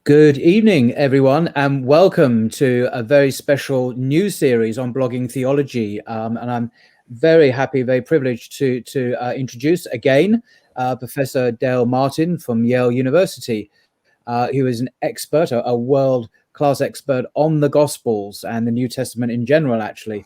Good evening, everyone, and welcome to a very special new series on blogging theology. And I'm very happy, very privileged to introduce again Professor Dale Martin from Yale University, who is an expert, a world-class expert on the Gospels and the New Testament in general, actually.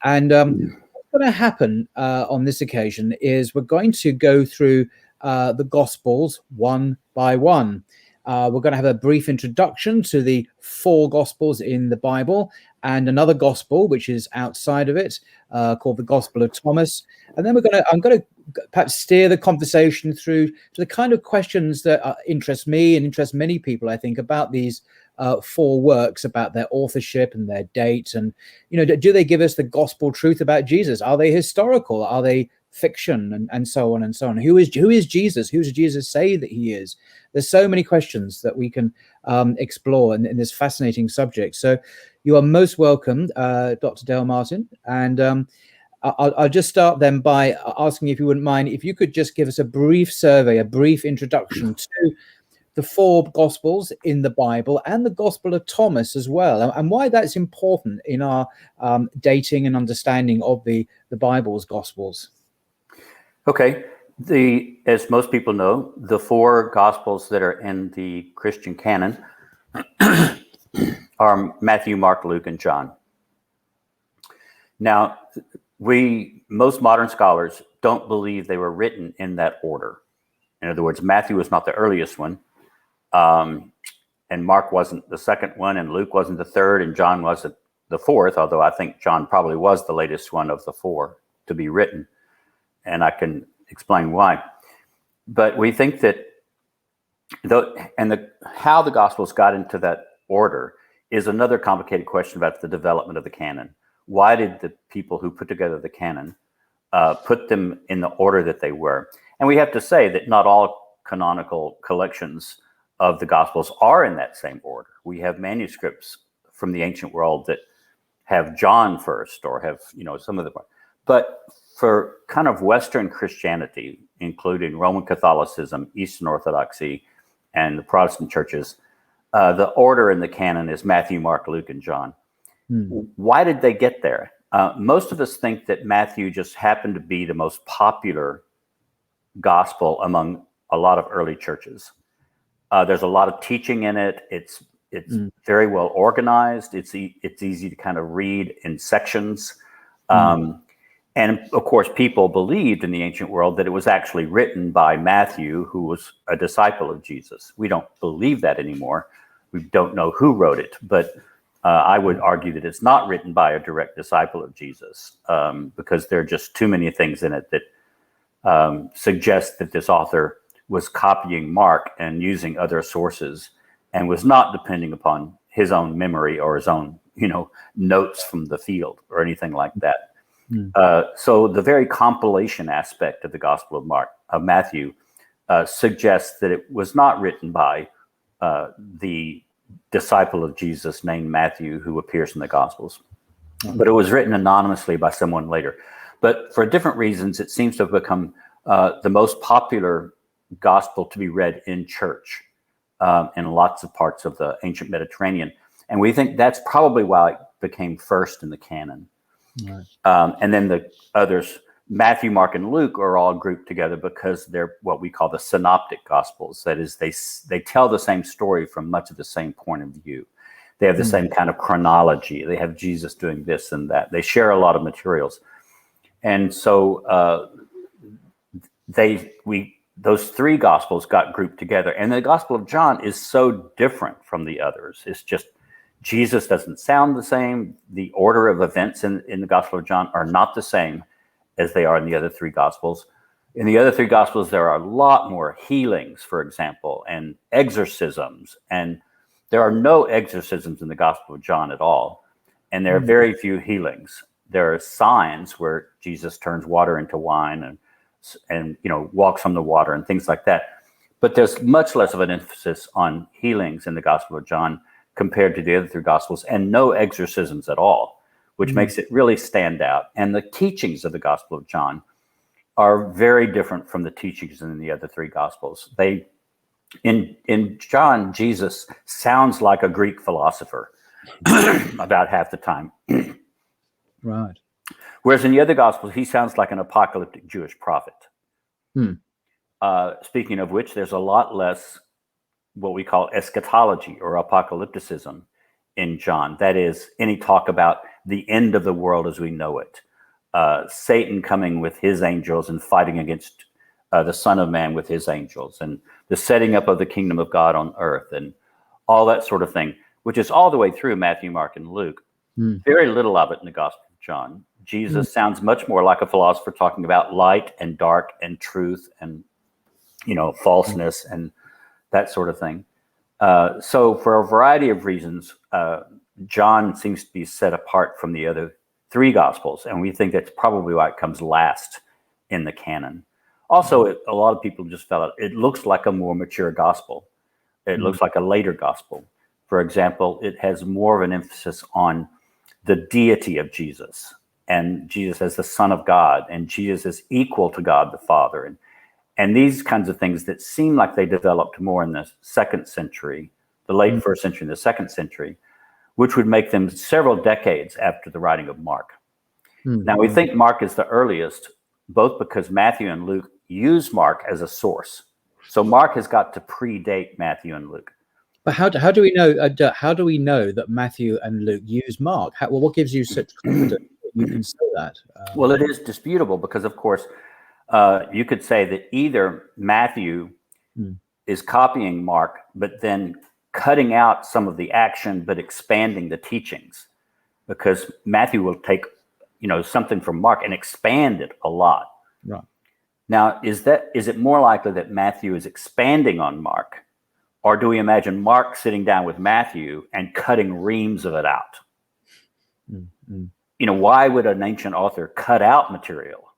And what's going to happen on this occasion is we're going to go through the Gospels one by one. We're going to have a brief introduction to the four Gospels in the Bible and another Gospel, which is outside of it, called the Gospel of Thomas. And then I'm going to perhaps steer the conversation through to the kind of questions that interest me and interest many people, I think, about these four works, about their authorship and their date. And, do they give us the gospel truth about Jesus? Are they historical? Are they fiction? And so on and so on. Who is Jesus? Who does Jesus say that he is? There's so many questions that we can explore in this fascinating subject. So you are most welcome, Dr. Dale Martin. And I'll just start then by asking, if you wouldn't mind, if you could just give us a brief survey, a brief introduction to the four Gospels in the Bible and the Gospel of Thomas as well, and why that's important in our dating and understanding of the Bible's Gospels. Okay. As most people know, the four Gospels that are in the Christian canon are Matthew, Mark, Luke, and John. Now, most modern scholars don't believe they were written in that order. In other words, Matthew was not the earliest one, and Mark wasn't the second one, and Luke wasn't the third, and John wasn't the fourth, although I think John probably was the latest one of the four to be written, and I can explain why. But we think that how the Gospels got into that order is another complicated question about the development of the canon. Why did the people who put together the canon put them in the order that they were? And we have to say that not all canonical collections of the Gospels are in that same order. We have manuscripts from the ancient world that have John first, or have some of the. But for kind of Western Christianity, including Roman Catholicism, Eastern Orthodoxy, and the Protestant churches, the order in the canon is Matthew, Mark, Luke, and John. Why did they get there? Most of us think that Matthew just happened to be the most popular gospel among a lot of early churches. There's a lot of teaching in it. It's very well organized. It's easy to kind of read in sections. And of course, people believed in the ancient world that it was actually written by Matthew, who was a disciple of Jesus. We don't believe that anymore. We don't know who wrote it, but I would argue that it's not written by a direct disciple of Jesus, because there are just too many things in it that suggest that this author was copying Mark and using other sources and was not depending upon his own memory or his own, notes from the field or anything like that. So the very compilation aspect of the Gospel of Matthew suggests that it was not written by the disciple of Jesus named Matthew, who appears in the Gospels, but it was written anonymously by someone later. But for different reasons, it seems to have become the most popular gospel to be read in church in lots of parts of the ancient Mediterranean. And we think that's probably why it became first in the canon. Right. And then the others, Matthew, Mark, and Luke, are all grouped together because they're what we call the synoptic gospels. That is, they tell the same story from much of the same point of view. They have the same kind of chronology. They have Jesus doing this and that. They share a lot of materials. And so those three gospels got grouped together. And the Gospel of John is so different from the others. It's just Jesus doesn't sound the same. The order of events in the Gospel of John are not the same as they are in the other three Gospels. In the other three Gospels, there are a lot more healings, for example, and exorcisms. And there are no exorcisms in the Gospel of John at all. And there are very few healings. There are signs where Jesus turns water into wine and walks on the water and things like that. But there's much less of an emphasis on healings in the Gospel of John compared to the other three Gospels, and no exorcisms at all, which makes it really stand out. And the teachings of the Gospel of John are very different from the teachings in the other three Gospels. They In John, Jesus sounds like a Greek philosopher about half the time. Right. Whereas in the other Gospels, he sounds like an apocalyptic Jewish prophet. Hmm. Speaking of which, there's a lot less what we call eschatology or apocalypticism in John. That is, any talk about the end of the world as we know it. Satan coming with his angels and fighting against the Son of Man with his angels, and the setting up of the kingdom of God on earth, and all that sort of thing, which is all the way through Matthew, Mark, and Luke. Very little of it in the Gospel of John. Jesus sounds much more like a philosopher talking about light and dark and truth and, falseness and that sort of thing. So for a variety of reasons, John seems to be set apart from the other three Gospels, and we think that's probably why it comes last in the canon. Also, a lot of people just felt it looks like a more mature gospel. It looks like a later gospel. For example, it has more of an emphasis on the deity of Jesus, and Jesus as the Son of God, and Jesus is equal to God the Father, and these kinds of things that seem like they developed more in the second century, the late first century and the second century, which would make them several decades after the writing of Mark. Now, we think Mark is the earliest, both because Matthew and Luke use Mark as a source. So Mark has got to predate Matthew and Luke. But how do we know? How do we know that Matthew and Luke use Mark? What gives you such confidence that you can say that? Well, it is disputable because, of course, you could say that either Matthew is copying Mark, but then cutting out some of the action, but expanding the teachings, because Matthew will take, something from Mark and expand it a lot. Right. Now, is it more likely that Matthew is expanding on Mark, or do we imagine Mark sitting down with Matthew and cutting reams of it out? Why would an ancient author cut out material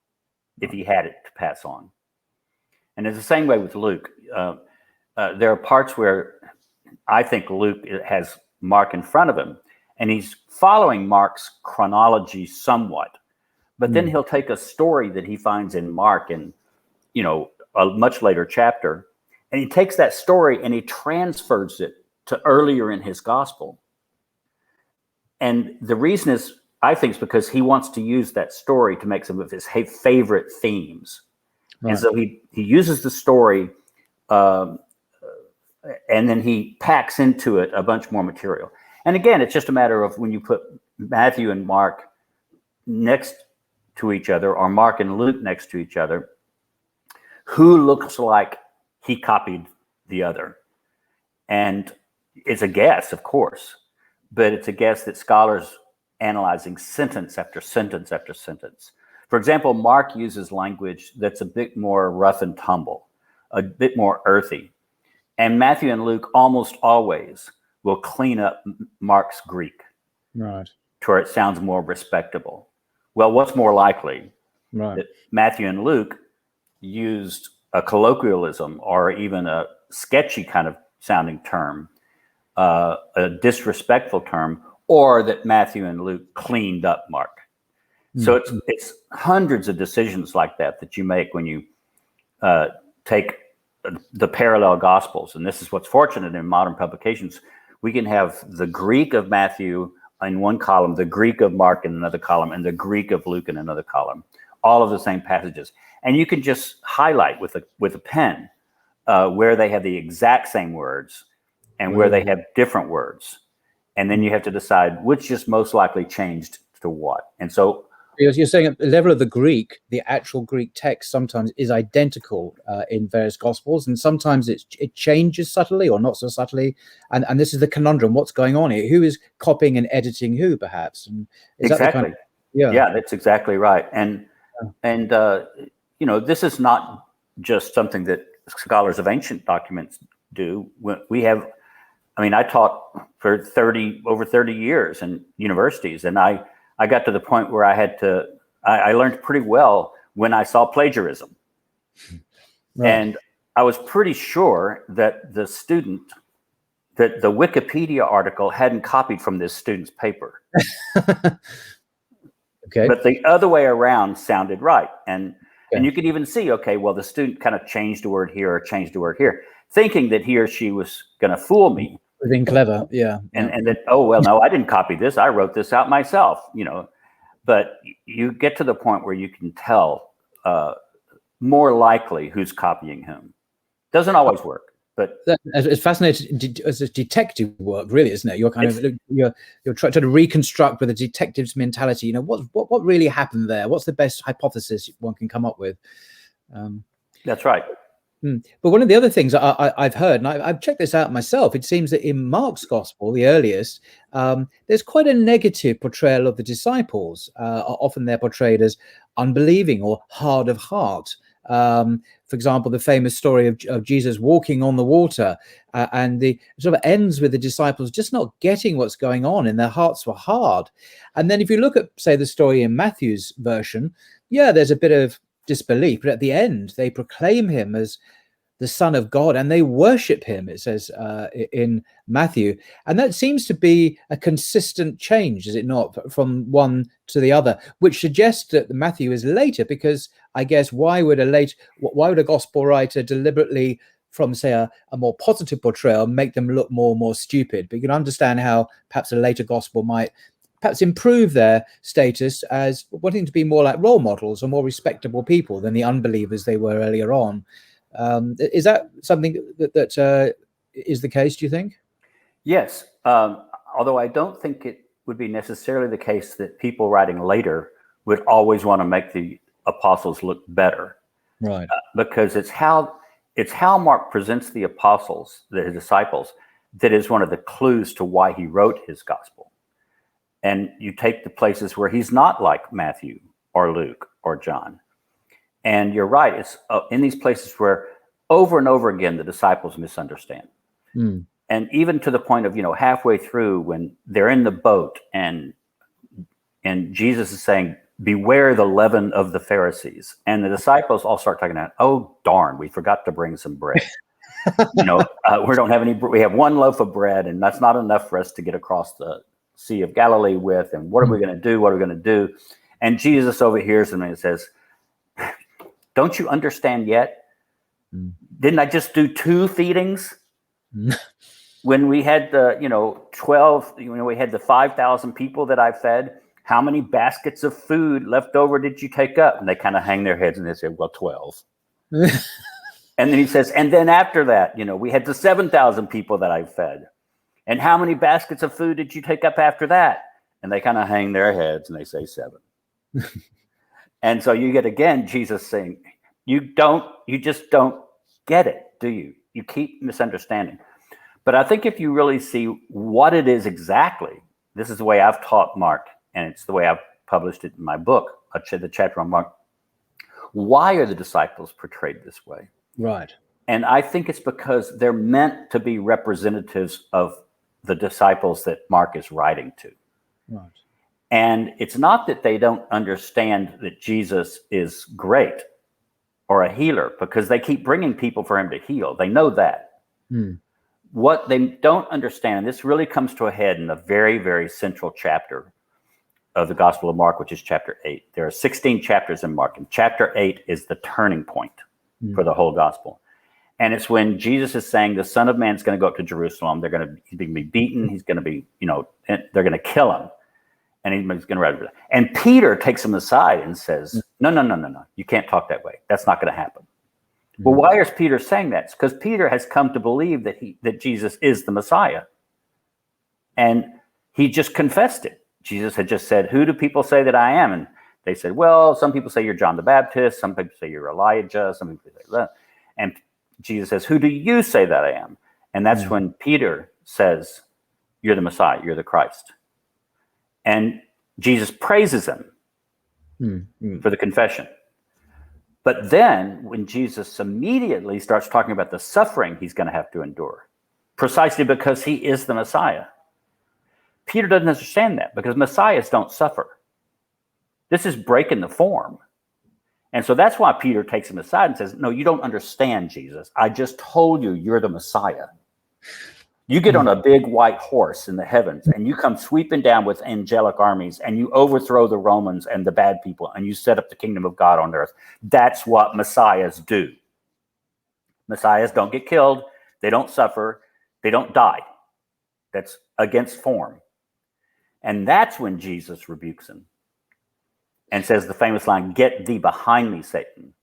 if he had it to pass on? And it's the same way with Luke. There are parts where I think Luke has Mark in front of him, and he's following Mark's chronology somewhat. But then he'll take a story that he finds in Mark in, a much later chapter, and he takes that story and he transfers it to earlier in his gospel. And the reason is, I think, is because he wants to use that story to make some of his favorite themes. Right. And so he uses the story and then he packs into it a bunch more material. And again, it's just a matter of when you put Matthew and Mark next to each other, or Mark and Luke next to each other, who looks like he copied the other. And it's a guess, of course, but it's a guess that scholars analyzing sentence after sentence after sentence. For example, Mark uses language that's a bit more rough and tumble, a bit more earthy. And Matthew and Luke almost always will clean up Mark's Greek, right, to where it sounds more respectable. Well, what's more likely? Right. That Matthew and Luke used a colloquialism or even a sketchy kind of sounding term, a disrespectful term, or that Matthew and Luke cleaned up Mark. So it's hundreds of decisions like that you make when you take the parallel gospels. And this is what's fortunate in modern publications. We can have the Greek of Matthew in one column, the Greek of Mark in another column, and the Greek of Luke in another column, all of the same passages. And you can just highlight with a pen where they have the exact same words and where they have different words. And then you have to decide which is most likely changed to what. And so you're saying at the level of the Greek, the actual Greek text sometimes is identical in various Gospels, and sometimes it changes subtly or not so subtly. And this is the conundrum. What's going on here? Who is copying and editing who, perhaps? And is exactly. That the kind of, yeah, that's exactly right. And this is not just something that scholars of ancient documents do. I taught for over 30 years in universities, and I got to the point where I learned pretty well when I saw plagiarism. Right. And I was pretty sure that the Wikipedia article hadn't copied from this student's paper. Okay. But the other way around sounded right. And you could even see, okay, well, the student kind of changed a word here or changed a word here. thinking that he or she was going to fool me. Being clever, yeah. And that, oh, well, no, I didn't copy this. I wrote this out myself, But you get to the point where you can tell more likely who's copying whom. Doesn't always work. But it's fascinating as a detective work, really, isn't it? You're kind of you're trying to reconstruct with a detective's mentality. What really happened there? What's the best hypothesis one can come up with? That's right. But one of the other things I've heard, and I've checked this out myself, it seems that in Mark's gospel, the earliest, there's quite a negative portrayal of the disciples. Often they're portrayed as unbelieving or hard of heart. For example, the famous story of Jesus walking on the water, and the sort of ends with the disciples just not getting what's going on, and their hearts were hard. And then if you look at, say, the story in Matthew's version, there's a bit of disbelief, but at the end they proclaim him as the Son of God and they worship him, it says in Matthew. And that seems to be a consistent change, is it not, from one to the other, which suggests that Matthew is later, because I guess why would a gospel writer deliberately, from say a more positive portrayal, make them look more stupid? But you can understand how perhaps a later gospel might perhaps improve their status as wanting to be more like role models or more respectable people than the unbelievers they were earlier on. Is that something that is the case, do you think? Yes. Although I don't think it would be necessarily the case that people writing later would always want to make the apostles look better. Right. Because it's how Mark presents the apostles, the disciples, that is one of the clues to why he wrote his gospel. And you take the places where he's not like Matthew or Luke or John. And you're right. It's in these places where over and over again, the disciples misunderstand. And even to the point of, halfway through when they're in the boat and Jesus is saying, beware the leaven of the Pharisees. And the disciples all start talking about, oh, darn, we forgot to bring some bread. We don't have any, we have one loaf of bread and that's not enough for us to get across the Sea of Galilee with. And what are we going to do? What are we going to do? And Jesus overhears them and says, don't you understand yet? Didn't I just do 2 feedings? When we had the, 12, we had the 5,000 people that I fed, how many baskets of food left over did you take up? And they kind of hang their heads and they say, well, 12. And then he says, and then after that, we had the 7,000 people that I fed. And how many baskets of food did you take up after that? And they kind of hang their heads and they say 7. And so you get, again, Jesus saying, you just don't get it, do you? You keep misunderstanding. But I think if you really see what it is exactly, this is the way I've taught Mark, and it's the way I've published it in my book, the chapter on Mark. Why are the disciples portrayed this way? Right. And I think it's because they're meant to be representatives of the disciples that Mark is writing to. Right. And it's not that they don't understand that Jesus is great or a healer, because they keep bringing people for him to heal. They know that. What they don't understand, and this really comes to a head in a very, very central chapter of the Gospel of Mark, which is chapter 8. There are 16 chapters in Mark, and chapter 8 is the turning point for the whole gospel. And it's when Jesus is saying the Son of Man is going to go up to Jerusalem. He's going to be beaten. He's going to be, they're going to kill him. And he's going to rise. And Peter takes him aside and says, no. You can't talk that way. That's not going to happen. Well, why is Peter saying that? It's because Peter has come to believe that Jesus is the Messiah. And he just confessed it. Jesus had just said, who do people say that I am? And they said, well, some people say you're John the Baptist. Some people say you're Elijah. Some people say that. And Jesus says, who do you say that I am? And that's when Peter says, you're the Messiah. You're the Christ. And Jesus praises him for the confession. But then when Jesus immediately starts talking about the suffering he's going to have to endure, precisely because he is the Messiah, Peter doesn't understand that, because messiahs don't suffer. This is breaking the form. And so that's why Peter takes him aside and says, no, you don't understand, Jesus. I just told you you're the Messiah. You get on a big white horse in the heavens and you come sweeping down with angelic armies and you overthrow the Romans and the bad people and you set up the kingdom of God on earth. That's what messiahs do. Messiahs don't get killed. They don't suffer. They don't die. That's against form. And that's when Jesus rebukes him and says the famous line, "Get thee behind me, Satan,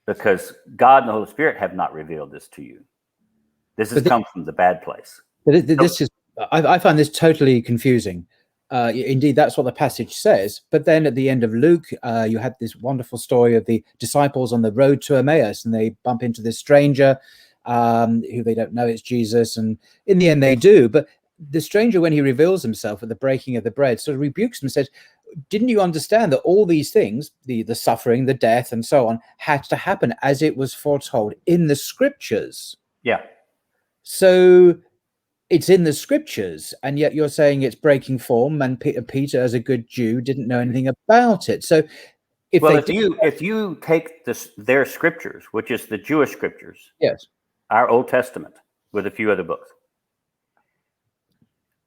because God and the Holy Spirit have not revealed this to you. This has come from the bad place." But this is, I find this totally confusing. Indeed, that's what the passage says. But then at the end of Luke, you had this wonderful story of the disciples on the road to Emmaus, and they bump into this stranger who they don't know it's Jesus. And in the end, they do. But the stranger, when he reveals himself at the breaking of the bread, sort of rebukes them and says, didn't you understand that all these things, the suffering, the death, and so on, had to happen as it was foretold in the scriptures? Yeah. So it's in the scriptures, and yet you're saying it's breaking form, and Peter, as a good Jew, didn't know anything about it. So if you take their scriptures, which is the Jewish scriptures, yes, our Old Testament with a few other books,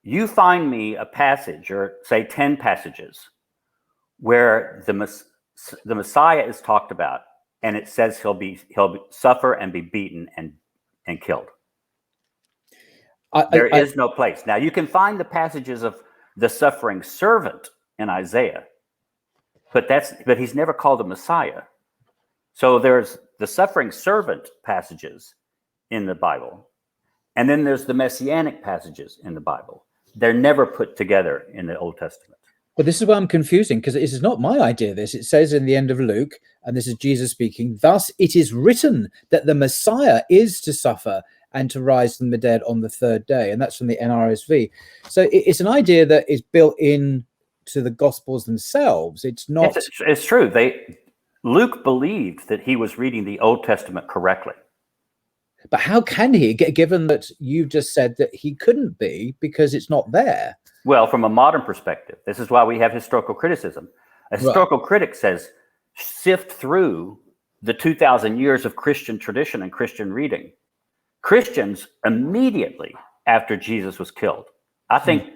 you find me a passage, or say 10 passages, where the Messiah is talked about, and it says he'll suffer and be beaten and killed. There is no place. Now, you can find the passages of the suffering servant in Isaiah, but he's never called a Messiah. So there's the suffering servant passages in the Bible, and then there's the messianic passages in the Bible. They're never put together in the Old Testament. But this is why I'm confusing, because this is not my idea. It says in the end of Luke, and this is Jesus speaking, "Thus it is written that the Messiah is to suffer and to rise from the dead on the third day." And that's from the NRSV. So it's an idea that is built in to the Gospels themselves. It's not. It's true. Luke believed that he was reading the Old Testament correctly. But how can he, given that you've just said that he couldn't be because it's not there? Well, from a modern perspective, this is why we have historical criticism. A historical critic says, sift through the 2,000 years of Christian tradition and Christian reading. Christians immediately after Jesus was killed, I think,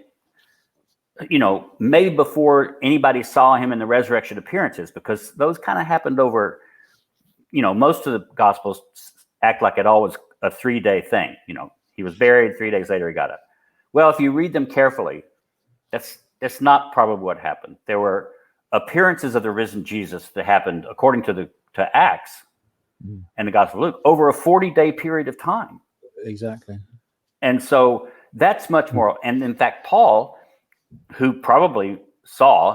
maybe before anybody saw him in the resurrection appearances, because those kind of happened over, most of the Gospels act like it all was a 3-day thing. He was buried, 3 days later he got up. Well, if you read them carefully, that's not probably what happened. There were appearances of the risen Jesus that happened, according to Acts and the Gospel of Luke, over a 40-day period of time. Exactly. And so that's much more. And in fact, Paul, who probably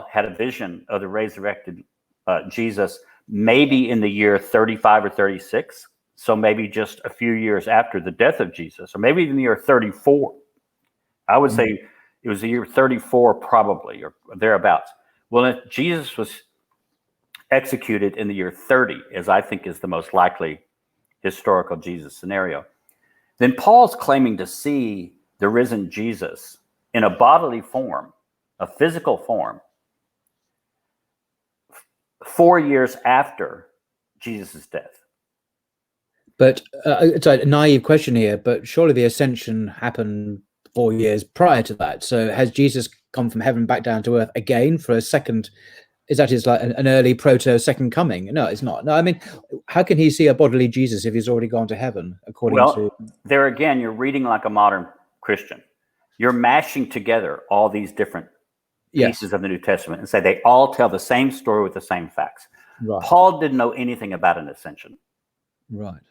had a vision of the resurrected Jesus, maybe in the year 35 or 36. So maybe just a few years after the death of Jesus, or maybe even the year 34. I would say it was the year 34 probably, or thereabouts. Well, if Jesus was executed in the year 30, as I think is the most likely historical Jesus scenario, then Paul's claiming to see the risen Jesus in a bodily form, a physical form, 4 years after Jesus' death. But it's a naive question here, but surely the ascension happened 4 years prior to that. So has Jesus come from heaven back down to earth again for a second? Is that like an early proto second coming? No, it's not. No, I mean, how can he see a bodily Jesus if he's already gone to heaven? There again, you're reading like a modern Christian. You're mashing together all these different pieces of the New Testament and say they all tell the same story with the same facts. Right. Paul didn't know anything about an ascension. Right.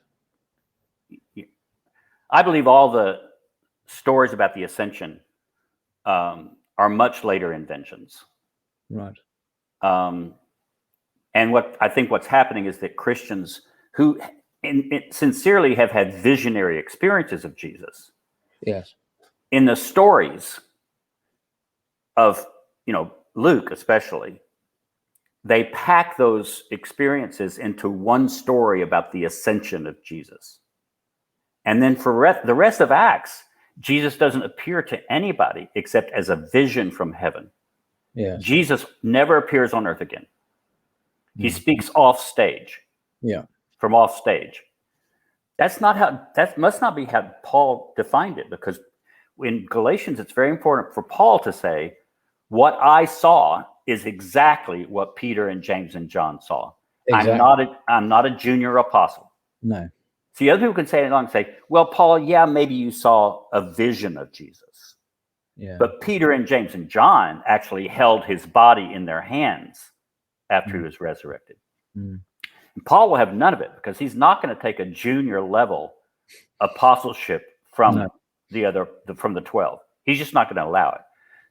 I believe all the stories about the ascension are much later inventions. Right. And what's happening is that Christians who sincerely have had visionary experiences of Jesus, yes, in the stories of Luke especially, they pack those experiences into one story about the ascension of Jesus. And then for the rest of Acts, Jesus doesn't appear to anybody except as a vision from heaven. Yes. Jesus never appears on earth again. He speaks off stage. Yeah. From off stage. That must not be how Paul defined it, because in Galatians, it's very important for Paul to say, what I saw is exactly what Peter and James and John saw. Exactly. I'm not a junior apostle. No. See, other people can say it along and say, well, Paul, yeah, maybe you saw a vision of Jesus. Yeah. But Peter and James and John actually held his body in their hands after he was resurrected. And Paul will have none of it, because he's not going to take a junior level apostleship from from the 12. He's just not going to allow it.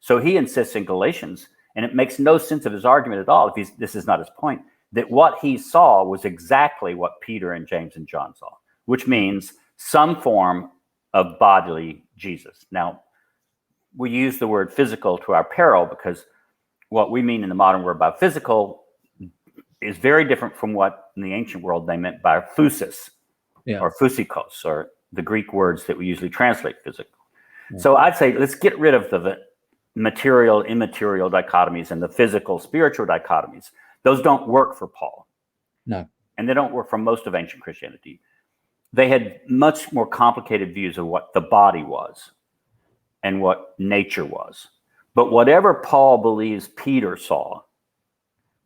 So he insists in Galatians, and it makes no sense of his argument at all if this is not his point, that what he saw was exactly what Peter and James and John saw, which means some form of bodily Jesus. Now, we use the word physical to our peril, because what we mean in the modern word by physical is very different from what in the ancient world they meant by physis or physikos, or the Greek words that we usually translate physical. So I'd say let's get rid of the material, immaterial dichotomies and the physical, spiritual dichotomies. Those don't work for Paul. No. And they don't work for most of ancient Christianity. They had much more complicated views of what the body was and what nature was. But whatever Paul believes Peter saw,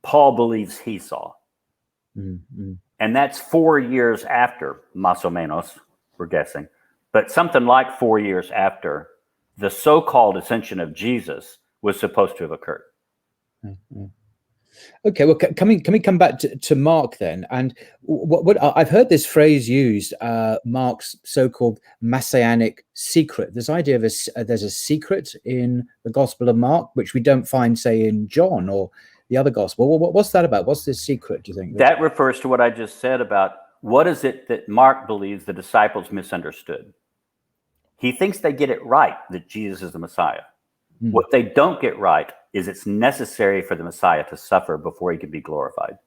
Paul believes he saw. Mm-hmm. And that's 4 years after, más o menos, we're guessing, but something like 4 years after the so-called ascension of Jesus was supposed to have occurred. Mm-hmm. Okay, well, can we come back to Mark then? And what I've heard this phrase used, Mark's so-called messianic secret. This idea of there's a secret in the Gospel of Mark, which we don't find, say, in John or the other Gospel. Well, what's that about? What's this secret, do you think? That refers to what I just said about what is it that Mark believes the disciples misunderstood. He thinks they get it right, that Jesus is the Messiah. What they don't get right is it's necessary for the Messiah to suffer before he can be glorified.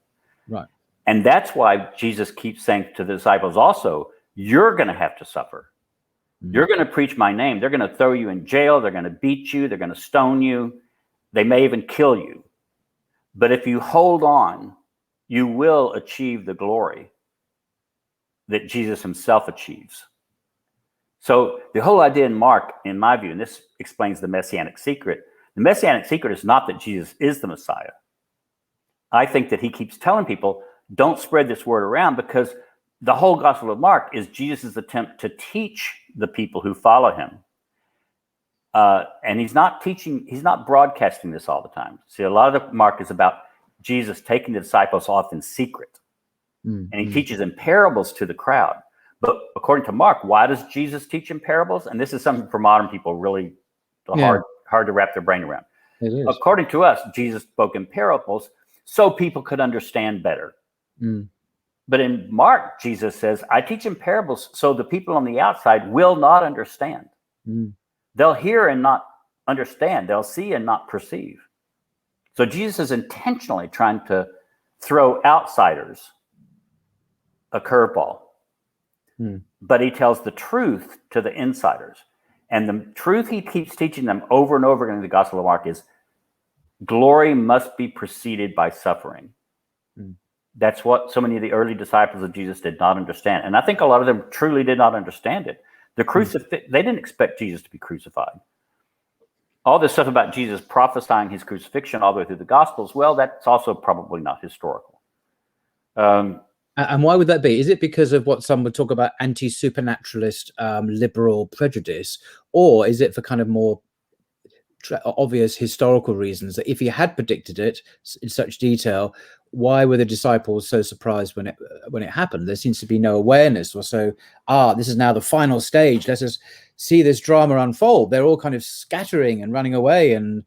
Right. And that's why Jesus keeps saying to the disciples also, you're going to have to suffer. You're going to preach my name. They're going to throw you in jail. They're going to beat you. They're going to stone you. They may even kill you. But if you hold on, you will achieve the glory that Jesus himself achieves. So the whole idea in Mark, in my view, and this explains the messianic secret, the messianic secret is not that Jesus is the Messiah. I think that he keeps telling people, don't spread this word around, because the whole Gospel of Mark is Jesus' attempt to teach the people who follow him. And he's not broadcasting this all the time. See, a lot of the Mark is about Jesus taking the disciples off in secret. And he teaches in parables to the crowd. But according to Mark, why does Jesus teach in parables? And this is something for modern people really hard to wrap their brain around. It is. According to us, Jesus spoke in parables so people could understand better. But in Mark, Jesus says, I teach in parables so the people on the outside will not understand. They'll hear and not understand. They'll see and not perceive. So Jesus is intentionally trying to throw outsiders a curveball. But he tells the truth to the insiders. And the truth he keeps teaching them over and over again in the Gospel of Mark is glory must be preceded by suffering. That's what so many of the early disciples of Jesus did not understand. And I think a lot of them truly did not understand it. They didn't expect Jesus to be crucified. All this stuff about Jesus prophesying his crucifixion all the way through the Gospels, well, that's also probably not historical. And why would that be? Is it because of what some would talk about anti-supernaturalist liberal prejudice, or is it for kind of more obvious historical reasons that if he had predicted it in such detail, why were the disciples so surprised when it happened? There seems to be no awareness, or so, this is now the final stage. Let us see this drama unfold. They're all kind of scattering and running away, and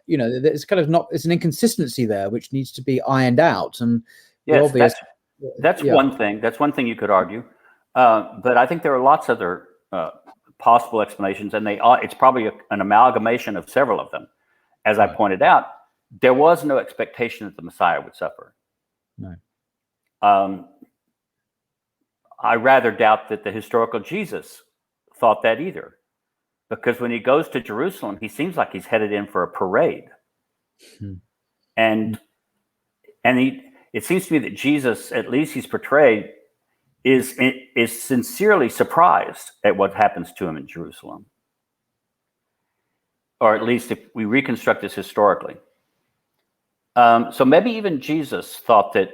it's kind of it's an inconsistency there which needs to be ironed out. And yes, obvious. That's one thing. That's one thing you could argue. But I think there are lots of other possible explanations, and it's probably an amalgamation of several of them. As I pointed out, there was no expectation that the Messiah would suffer. No. I rather doubt that the historical Jesus thought that either, because when he goes to Jerusalem, he seems like he's headed in for a parade. And it seems to me that Jesus, at least he's portrayed, is sincerely surprised at what happens to him in Jerusalem. Or at least if we reconstruct this historically. So maybe even Jesus thought that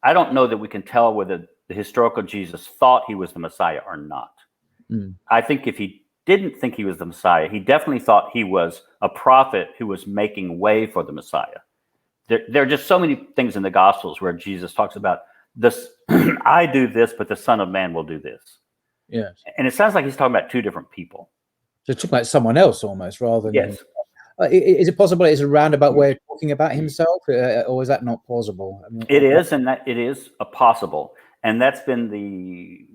I don't know that we can tell whether the historical Jesus thought he was the Messiah or not. I think if he didn't think he was the Messiah, he definitely thought he was a prophet who was making way for the Messiah. There are just so many things in the Gospels where Jesus talks about this, I do this, but the Son of Man will do this. Yes. And it sounds like he's talking about two different people. So talking about someone else almost rather than Yes. Is it possible it's a roundabout way of talking about himself, or is that not plausible? I mean, it is, and that it is a possible, and that's been the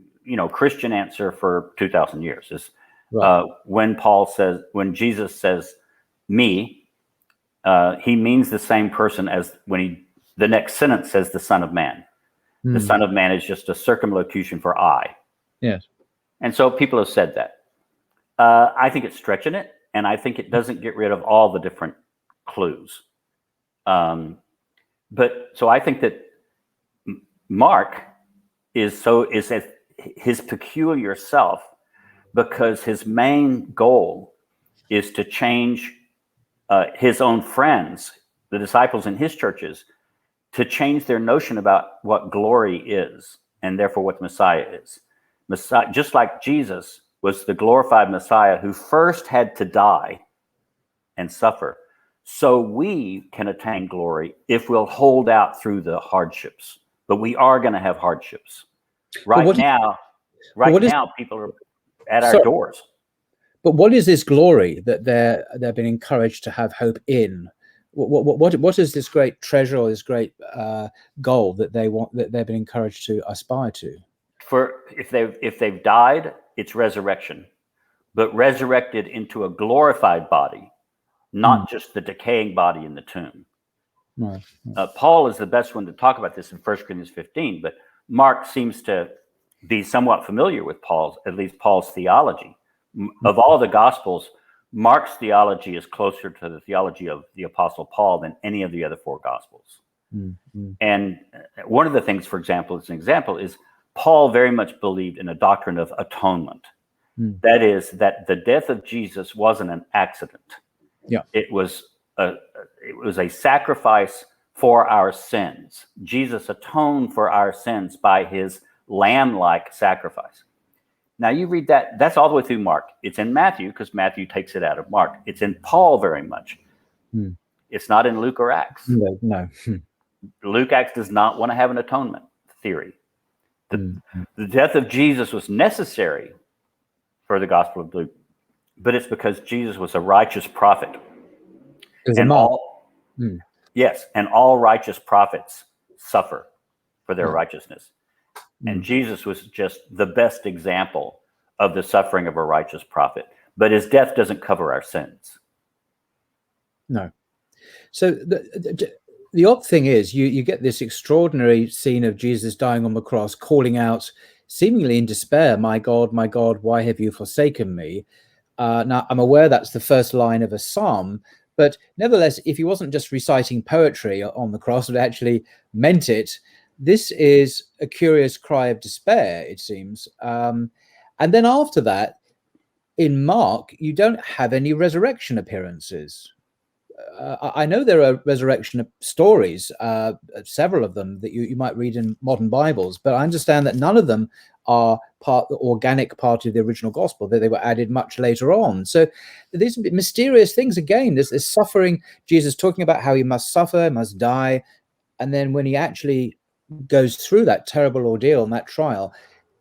Christian answer for 2,000 years. Is right. When Jesus says me, he means the same person as when the next sentence says the Son of Man. The Son of Man is just a circumlocution for I. Yes. And so people have said that. I think it's stretching it, and I think it doesn't get rid of all the different clues. But so I think that Mark is his peculiar self, because his main goal is to change his own friends, the disciples in his churches, to change their notion about what glory is, and therefore what the Messiah is. Messiah, just like Jesus was the glorified Messiah who first had to die and suffer, so we can attain glory if we'll hold out through the hardships. But we are going to have hardships. Right now, people are at our doors. But what is this glory that they've been encouraged to have hope in? What is this great treasure or this great goal that they've been encouraged to aspire to? If they've died, it's resurrection, but resurrected into a glorified body, not just the decaying body in the tomb. No. Paul is the best one to talk about this in 1 Corinthians 15, but Mark seems to be somewhat familiar with at least Paul's theology. Of all the Gospels, Mark's theology is closer to the theology of the Apostle Paul than any of the other four Gospels. And one of the things, for example, is Paul very much believed in a doctrine of atonement. That is, that the death of Jesus wasn't an accident. Yeah. It was a sacrifice for our sins. Jesus atoned for our sins by his lamb-like sacrifice. Now you read that's all the way through Mark. It's in Matthew because Matthew takes it out of Mark. It's in Paul very much. It's not in Luke or Acts. No. Luke, Acts does not want to have an atonement theory. The death of Jesus was necessary for the Gospel of Luke, but it's because Jesus was a righteous prophet. And all righteous prophets suffer for their righteousness. And Jesus was just the best example of the suffering of a righteous prophet. But his death doesn't cover our sins. No. So the odd thing is you get this extraordinary scene of Jesus dying on the cross, calling out seemingly in despair, my God, why have you forsaken me? Now, I'm aware that's the first line of a psalm, but nevertheless, if he wasn't just reciting poetry on the cross, but actually meant it, this is a curious cry of despair, it seems. And then after that, in Mark, you don't have any resurrection appearances. I know there are resurrection stories, several of them that you might read in modern Bibles, but I understand that none of them are the organic part of the original gospel, that they were added much later on. So these mysterious things, again, there's this suffering, Jesus talking about how he must suffer, must die. And then when he actually goes through that terrible ordeal and that trial,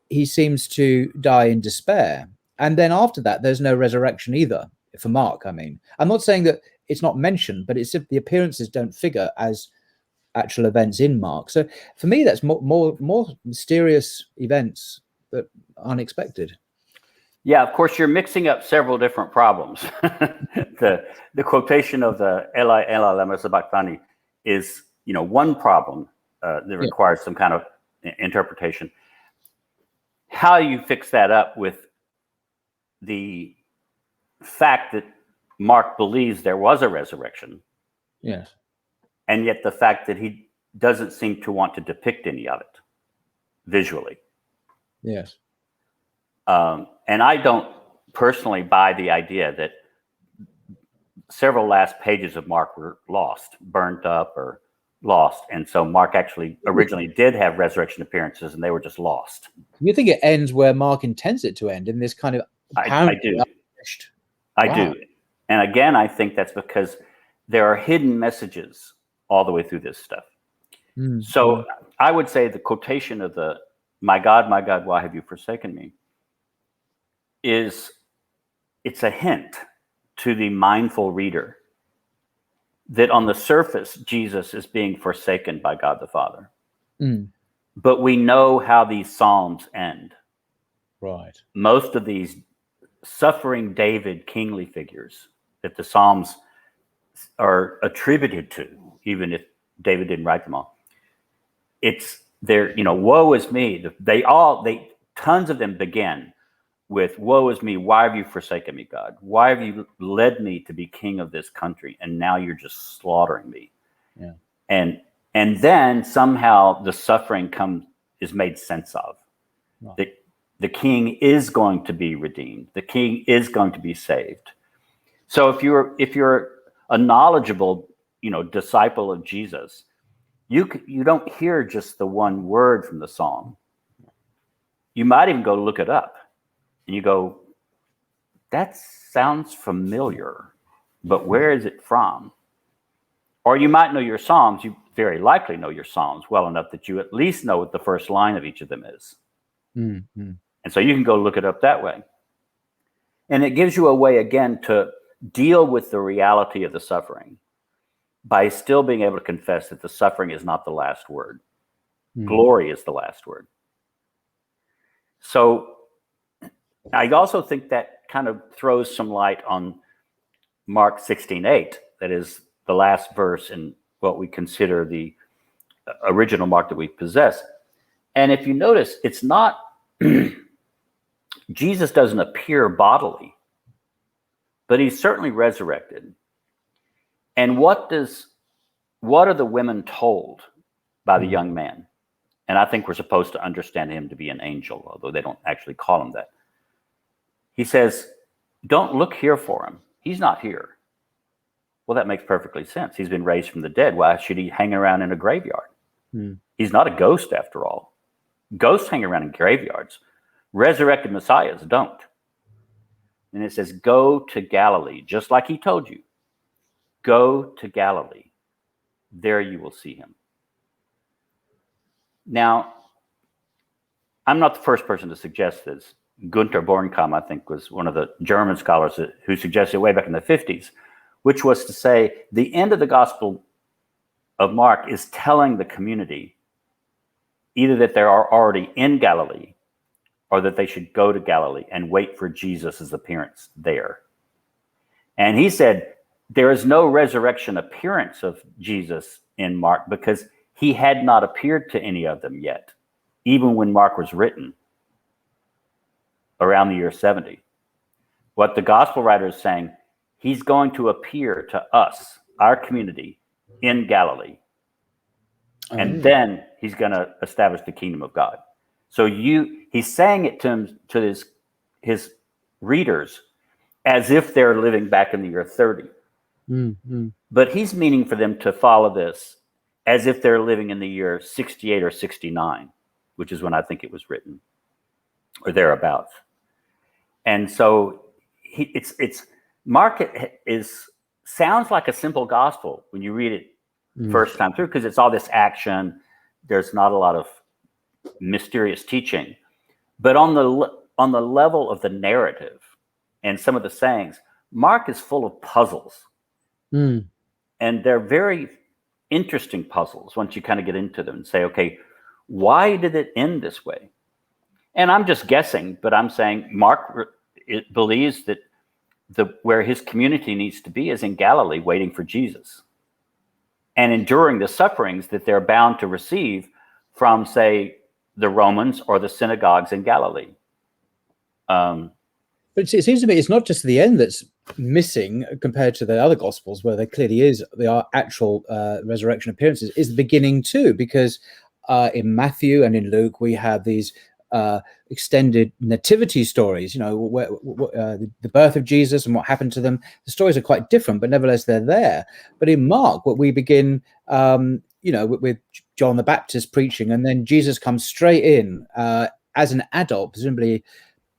he seems to die in despair. And then after that, there's no resurrection either, for Mark, I mean. I'm not saying that it's not mentioned, but it's if the appearances don't figure as actual events in Mark. So for me, that's more mysterious events that aren't expected. Yeah, of course, you're mixing up several different problems. The quotation of the Eli Eli lama sabachthani is, one problem that requires some kind of interpretation. How you fix that up with the fact that Mark believes there was a resurrection, yes, and yet the fact that he doesn't seem to want to depict any of it visually. Yes. And I don't personally buy the idea that several last pages of Mark were lost, burnt up, or lost. And so Mark actually originally did have resurrection appearances, and they were just lost. You think it ends where Mark intends it to end, in this kind of I do. I do. And again, I think that's because there are hidden messages all the way through this stuff. So I would say the quotation of the my God, why have you forsaken me?" it's a hint to the mindful reader that on the surface, Jesus is being forsaken by God the Father. But we know how these Psalms end. Right. Most of these suffering David kingly figures that the Psalms are attributed to, even if David didn't write them all, it's their, woe is me. Tons of them begin with, "Woe is me, why have you forsaken me, God? Why have you led me to be king of this country? And now you're just slaughtering me." Yeah. And then somehow the suffering is made sense of. Right. The king is going to be redeemed. The king is going to be saved. So if you're a knowledgeable, disciple of Jesus, you don't hear just the one word from the psalm. You might even go look it up, and you go, "That sounds familiar, but where is it from?" Or you might know your Psalms. You very likely know your Psalms well enough that you at least know what the first line of each of them is. And so you can go look it up that way. And it gives you a way, again, to deal with the reality of the suffering by still being able to confess that the suffering is not the last word. Glory is the last word. So I also think that kind of throws some light on Mark 16:8. That is the last verse in what we consider the original Mark that we possess. And if you notice, it's not, Jesus doesn't appear bodily, but he's certainly resurrected. And what are the women told by the young man? And I think we're supposed to understand him to be an angel, although they don't actually call him that. He says, "Don't look here for him. He's not here." Well, that makes perfectly sense. He's been raised from the dead. Why should he hang around in a graveyard? He's not a ghost, after all. Ghosts hang around in graveyards. Resurrected messiahs don't. And it says, "Go to Galilee," just like he told you. Go to Galilee. There you will see him. Now, I'm not the first person to suggest this. Gunther Bornkamm, I think, was one of the German scholars who suggested way back in the 50s, which was to say the end of the Gospel of Mark is telling the community either that they are already in Galilee or that they should go to Galilee and wait for Jesus' appearance there. And he said there is no resurrection appearance of Jesus in Mark because he had not appeared to any of them yet, even when Mark was written around the year 70. What the gospel writer is saying, he's going to appear to us, our community, in Galilee. And then he's going to establish the kingdom of God. So he's saying it to his readers as if they're living back in the year 30. But he's meaning for them to follow this as if they're living in the year 68 or 69, which is when I think it was written, or thereabouts. And so Mark sounds like a simple gospel when you read it first time through, because it's all this action. There's not a lot of mysterious teaching, but on the level of the narrative and some of the sayings, Mark is full of puzzles, and they're very interesting puzzles once you kind of get into them and say, okay, why did it end this way? And I'm just guessing, but I'm saying Mark believes that where his community needs to be is in Galilee, waiting for Jesus and enduring the sufferings that they're bound to receive from, say, the Romans or the synagogues in Galilee. But it seems to me it's not just the end that's missing compared to the other Gospels, where there clearly is the actual resurrection appearances, is the beginning too, because in Matthew and in Luke we have these extended nativity stories, the birth of Jesus and what happened to them. The stories are quite different, but nevertheless they're there. But in Mark, what we begin with John the Baptist preaching, and then Jesus comes straight in as an adult, presumably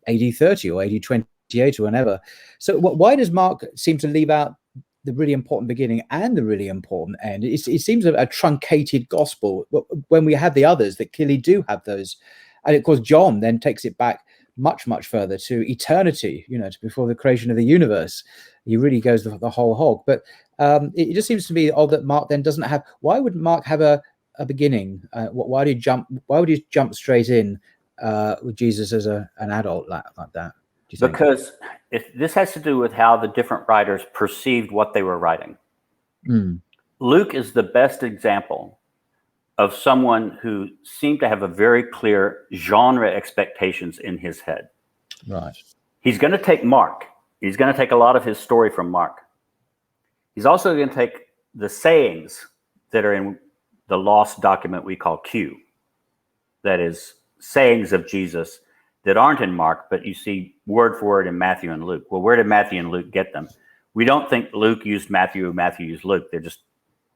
AD 30 or AD 28 or whenever. So why does Mark seem to leave out the really important beginning and the really important end? It seems a truncated gospel when we have the others that clearly do have those. And of course, John then takes it back much, much further to eternity, to before the creation of the universe. He really goes the whole hog. But it just seems to me odd that Mark then doesn't have. Why would Mark have a beginning? Why would he jump straight in with Jesus as an adult like that? Do you think? Because this has to do with how the different writers perceived what they were writing. Luke is the best example of someone who seemed to have a very clear genre expectations in his head. Right. He's going to take Mark. He's going to take a lot of his story from Mark. He's also going to take the sayings that are in the lost document we call Q. That is, sayings of Jesus that aren't in Mark, but you see word for word in Matthew and Luke. Well, where did Matthew and Luke get them? We don't think Luke used Matthew, Matthew used Luke. They're just,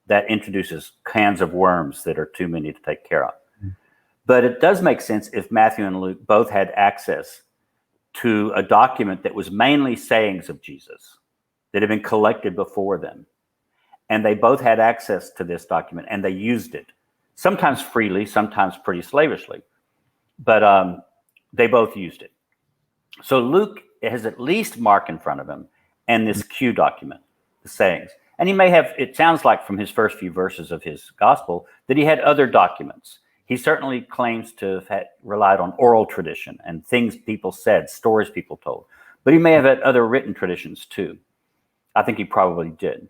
that introduces cans of worms that are too many to take care of. But it does make sense if Matthew and Luke both had access to a document that was mainly sayings of Jesus that had been collected before them. And they both had access to this document and they used it, sometimes freely, sometimes pretty slavishly. But they both used it. So Luke has at least Mark in front of him and this Q document, the sayings. And he may have, it sounds like from his first few verses of his gospel, that he had other documents. He certainly claims to have relied on oral tradition and things people said, stories people told. But he may have had other written traditions too. I think he probably did,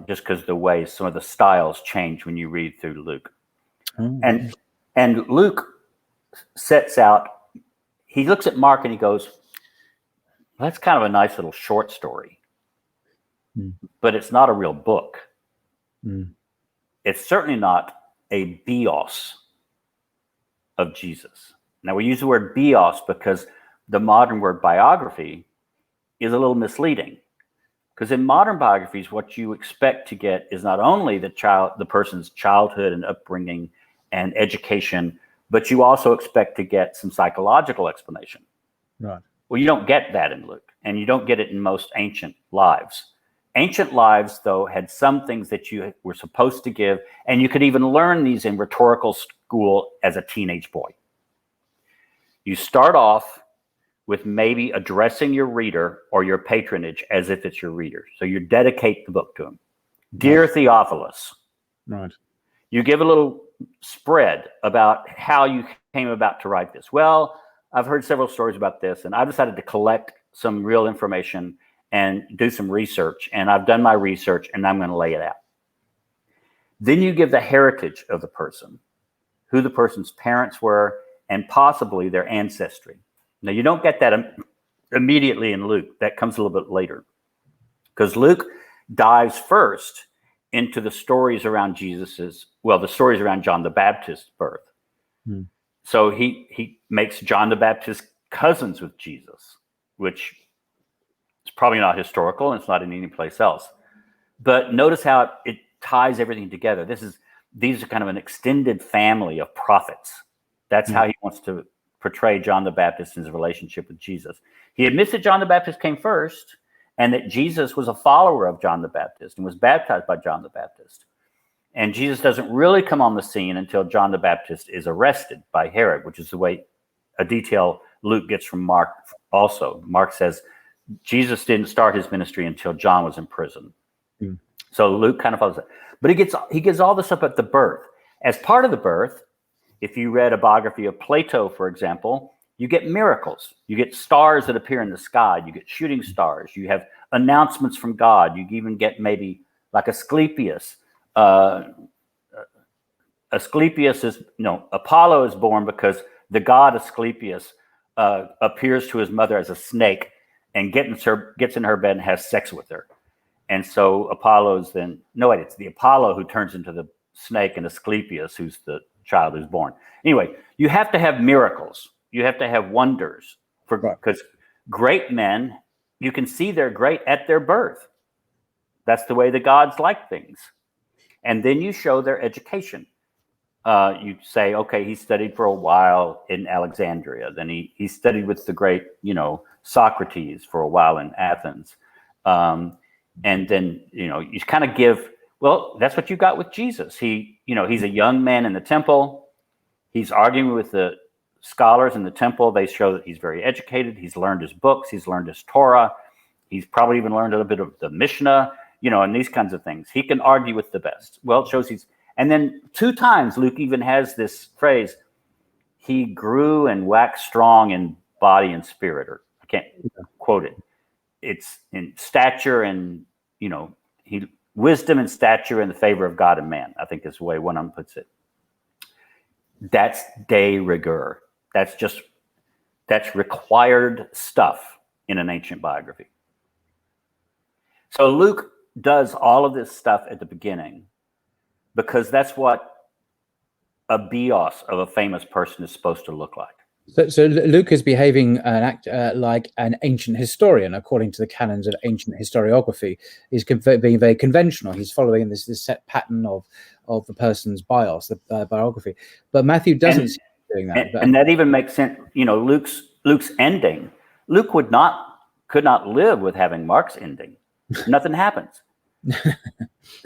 just because the way some of the styles change when you read through Luke. And Luke sets out, he looks at Mark and he goes, well, that's kind of a nice little short story, but it's not a real book. It's certainly not a bios of Jesus. Now, we use the word bios because the modern word biography is a little misleading. Because in modern biographies, what you expect to get is not only the person's childhood and upbringing and education, but you also expect to get some psychological explanation. Right. Well, you don't get that in Luke, and you don't get it in most ancient lives. Ancient lives, though, had some things that you were supposed to give, and you could even learn these in rhetorical school as a teenage boy. You start off with maybe addressing your reader or your patronage as if it's your reader. So you dedicate the book to him. Dear Theophilus. Right. You give a little spread about how you came about to write this. Well, I've heard several stories about this, and I decided to collect some real information and do some research. And I've done my research, and I'm going to lay it out. Then you give the heritage of the person, who the person's parents were, and possibly their ancestry. Now, you don't get that immediately in Luke. That comes a little bit later. Because Luke dives first into the stories around the stories around John the Baptist's birth. So he makes John the Baptist cousins with Jesus, which is probably not historical, and it's not in any place else. But notice how it ties everything together. These are kind of an extended family of prophets. That's how he wants to portray John the Baptist in his relationship with Jesus. He admits that John the Baptist came first and that Jesus was a follower of John the Baptist and was baptized by John the Baptist. And Jesus doesn't really come on the scene until John the Baptist is arrested by Herod, which is a detail Luke gets from Mark also. Mark says Jesus didn't start his ministry until John was in prison. So Luke kind of follows that. But he gives all this up at the birth. As part of the birth, if you read a biography of Plato, for example, you get miracles. You get stars that appear in the sky. You get shooting stars. You have announcements from God. You even get maybe like Asclepius. Apollo is born because the god Asclepius appears to his mother as a snake and gets in her bed and has sex with her. And so it's the Apollo who turns into the snake, and Asclepius, who's the child who's born. Anyway, you have to have miracles. You have to have wonders because great men, you can see they're great at their birth. That's the way the gods like things. And then you show their education. You say, okay, he studied for a while in Alexandria. Then he studied with the great, Socrates for a while in Athens. And then, you kind of give, well, that's what you got with Jesus. He's a young man in the temple. He's arguing with the scholars in the temple. They show that he's very educated. He's learned his books. He's learned his Torah. He's probably even learned a little bit of the Mishnah, and these kinds of things. He can argue with the best. Well, it shows and then 2 times Luke even has this phrase, he grew and waxed strong in body and spirit, or I can't quote it. It's in stature and, wisdom and stature in the favor of God and man, I think is the way one of them puts it. That's de rigueur. That's required stuff in an ancient biography. So Luke does all of this stuff at the beginning because that's what a bios of a famous person is supposed to look like. So Luke is behaving like an ancient historian, according to the canons of ancient historiography. He's being very conventional. He's following this set pattern of the person's bios, the biography. But Matthew doesn't seem to be doing that. And that even makes sense. Luke's ending. Luke could not live with having Mark's ending. Nothing happens.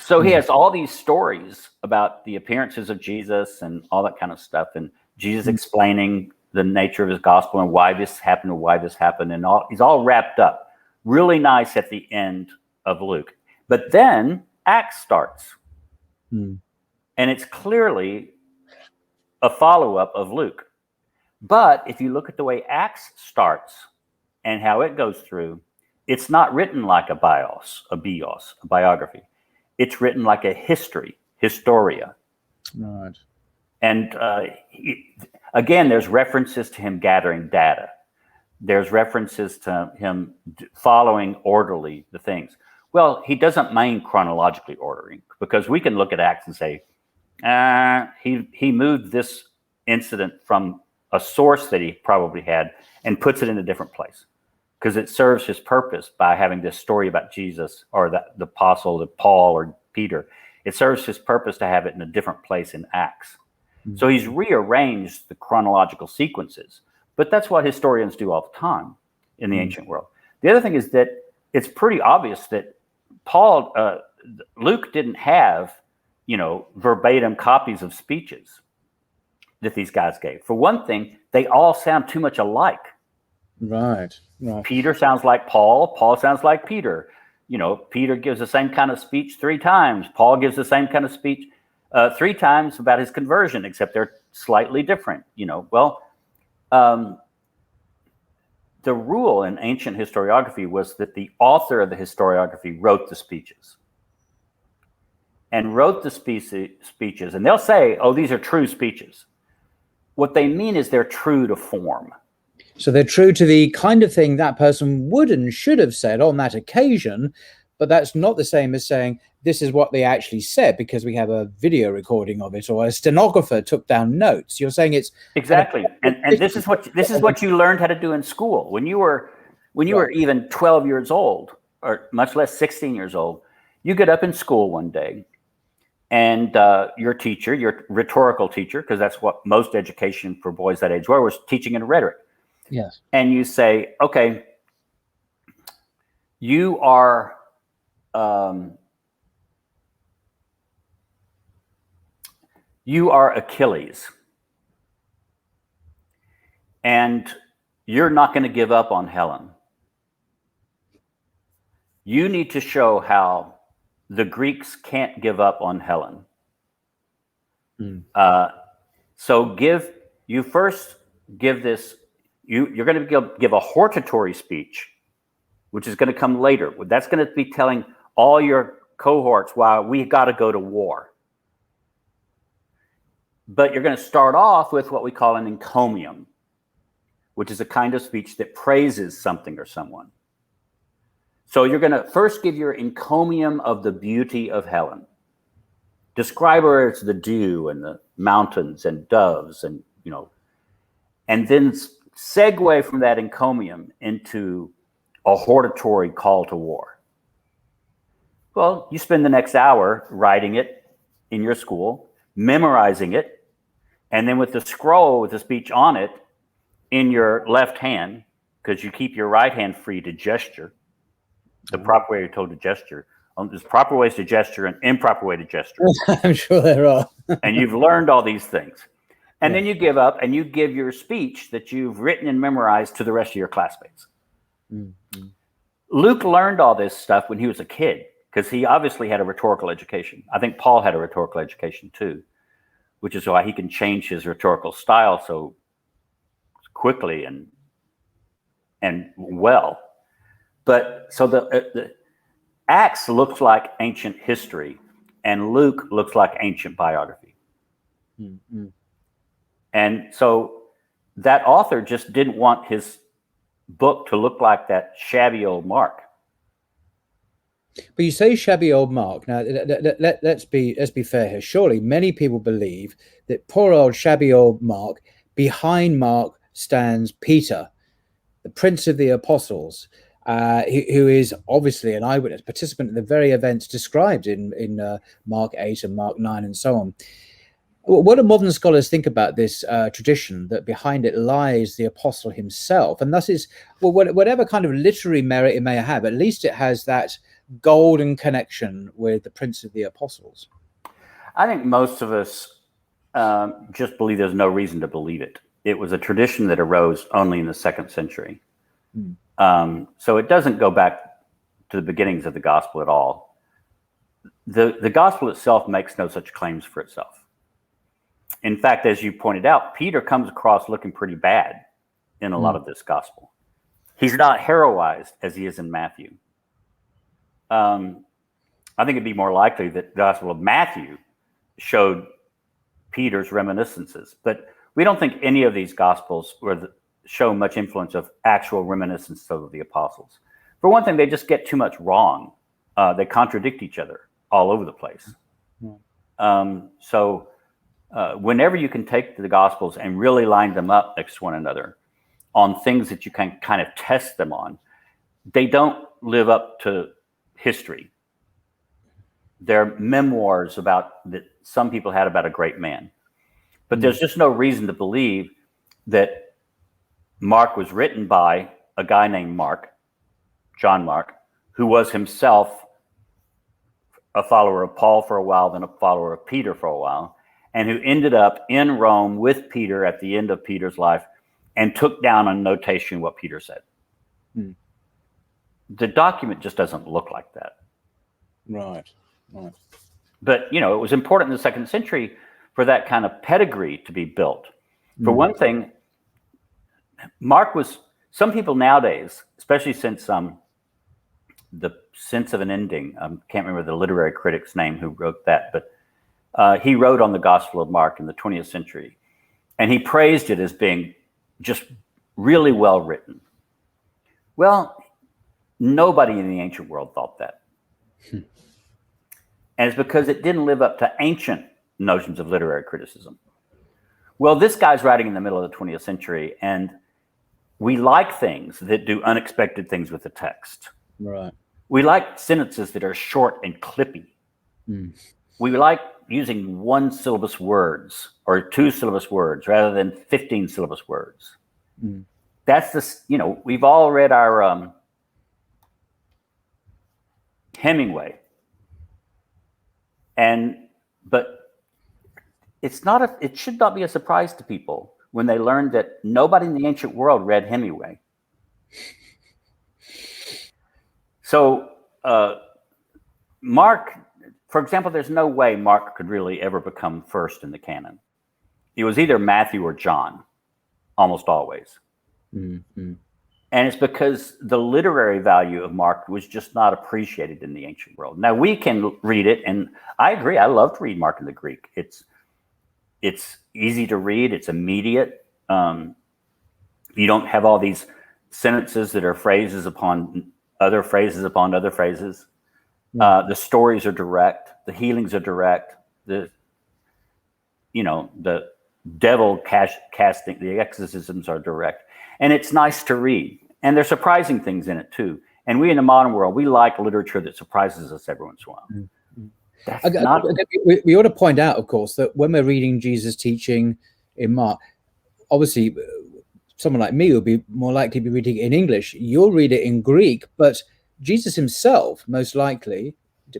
So he has all these stories about the appearances of Jesus and all that kind of stuff, and Jesus explaining the nature of his gospel and why this happened and why this happened, and he's all wrapped up. Really nice at the end of Luke. But then Acts starts. And it's clearly a follow-up of Luke. But if you look at the way Acts starts and how it goes through, it's not written like a bios, a biography. It's written like a history, historia. Right. And again, there's references to him gathering data. There's references to him following orderly the things. Well, he doesn't mind chronologically ordering, because we can look at Acts and say, he moved this incident from a source that he probably had and puts it in a different place, because it serves his purpose by having this story about Jesus or the apostle, Paul or Peter. It serves his purpose to have it in a different place in Acts. So he's rearranged the chronological sequences, but that's what historians do all the time in the ancient world. The other thing is that it's pretty obvious that Luke didn't have, verbatim copies of speeches that these guys gave. For one thing, they all sound too much alike. Right. Peter sounds like Paul. Paul sounds like Peter. Peter gives the same kind of speech 3 times. Paul gives the same kind of speech 3 times about his conversion, except they're slightly different. The rule in ancient historiography was that the author of the historiography wrote the speeches. And wrote the speeches. And they'll say, oh, these are true speeches. What they mean is they're true to form. So they're true to the kind of thing that person would and should have said on that occasion, but that's not the same as saying this is what they actually said because we have a video recording of it or a stenographer took down notes. You're saying it's exactly, and this is what you learned how to do in school when you were even 12 years old, or much less 16 years old. You get up in school one day, and your teacher, your rhetorical teacher, because that's what most education for boys that age were, was teaching in rhetoric. Yes. And you say, okay, you are Achilles, and you're not going to give up on Helen. You need to show how the Greeks can't give up on Helen. So you first give this. You're going to give a hortatory speech, which is going to come later. That's going to be telling all your cohorts why we got to go to war. But you're going to start off with what we call an encomium, which is a kind of speech that praises something or someone. So you're going to first give your encomium of the beauty of Helen. Describe her as the dew and the mountains and doves and then segue from that encomium into a hortatory call to war. Well, you spend the next hour writing it, in your school, memorizing it, and then with the scroll with the speech on it in your left hand, because you keep your right hand free to gesture, the proper way you're told to gesture. There's proper ways to gesture and improper way to gesture. I'm sure there are. And you've learned all these things. And then you give up and you give your speech that you've written and memorized to the rest of your classmates. Mm-hmm. Luke learned all this stuff when he was a kid, because he obviously had a rhetorical education. I think Paul had a rhetorical education too, which is why he can change his rhetorical style so quickly and well. But so the Acts looks like ancient history, and Luke looks like ancient biography. Mm-hmm. And so that author just didn't want his book to look like that shabby old Mark. But you say shabby old Mark. Now, let's be fair here. Surely many people believe that poor old shabby old Mark, behind Mark stands Peter, the Prince of the Apostles, who is obviously an eyewitness, participant in the very events described in Mark 8 and Mark 9 and so on. What do modern scholars think about this tradition, that behind it lies the apostle himself? And thus is, well, whatever kind of literary merit it may have, at least it has that golden connection with the Prince of the Apostles. I think most of us just believe there's no reason to believe it. It was a tradition that arose only in the 2nd century. So it doesn't go back to the beginnings of the gospel at all. The gospel itself makes no such claims for itself. In fact, as you pointed out, Peter comes across looking pretty bad in a lot of this gospel. He's not heroized as he is in Matthew. I think it'd be more likely that the Gospel of Matthew showed Peter's reminiscences, but we don't think any of these Gospels show much influence of actual reminiscence of the apostles. For one thing, they just get too much wrong. They contradict each other all over the place. So whenever you can take the Gospels and really line them up next to one another on things that you can kind of test them on, they don't live up to history. They're memoirs that some people had about a great man. But there's just no reason to believe that Mark was written by a guy named Mark, John Mark, who was himself a follower of Paul for a while, then a follower of Peter for a while, and who ended up in Rome with Peter at the end of Peter's life and took down on notation what Peter said. The document just doesn't look like that. Right. But, it was important in the 2nd century for that kind of pedigree to be built. For one thing, Mark was, some people nowadays, especially since The Sense of an Ending, I can't remember the literary critic's name who wrote that, but he wrote on the Gospel of Mark in the 20th century, and he praised it as being just really well written. Well, nobody in the ancient world thought that. And it's because it didn't live up to ancient notions of literary criticism. Well, this guy's writing in the middle of the 20th century, and we like things that do unexpected things with the text. Right. We like sentences that are short and clippy. We like using 1 syllabus words or 2 syllabus words rather than 15 syllabus words. That's this, we've all read our Hemingway. But it should not be a surprise to people when they learn that nobody in the ancient world read Hemingway. So Mark, for example, there's no way Mark could really ever become first in the canon. It was either Matthew or John, almost always. And it's because the literary value of Mark was just not appreciated in the ancient world. Now we can read it, and I agree. I love to read Mark in the Greek. It's easy to read. It's immediate. You don't have all these sentences that are phrases upon other phrases upon other phrases. The stories are direct. The healings are direct. The devil casting, the exorcisms are direct. And it's nice to read. And there's surprising things in it too. And we in the modern world, we like literature that surprises us every once in a while. That's not. We ought to point out, of course, that when we're reading Jesus' teaching in Mark, obviously, someone like me will be more likely to be reading it in English. You'll read it in Greek, but Jesus himself, most likely,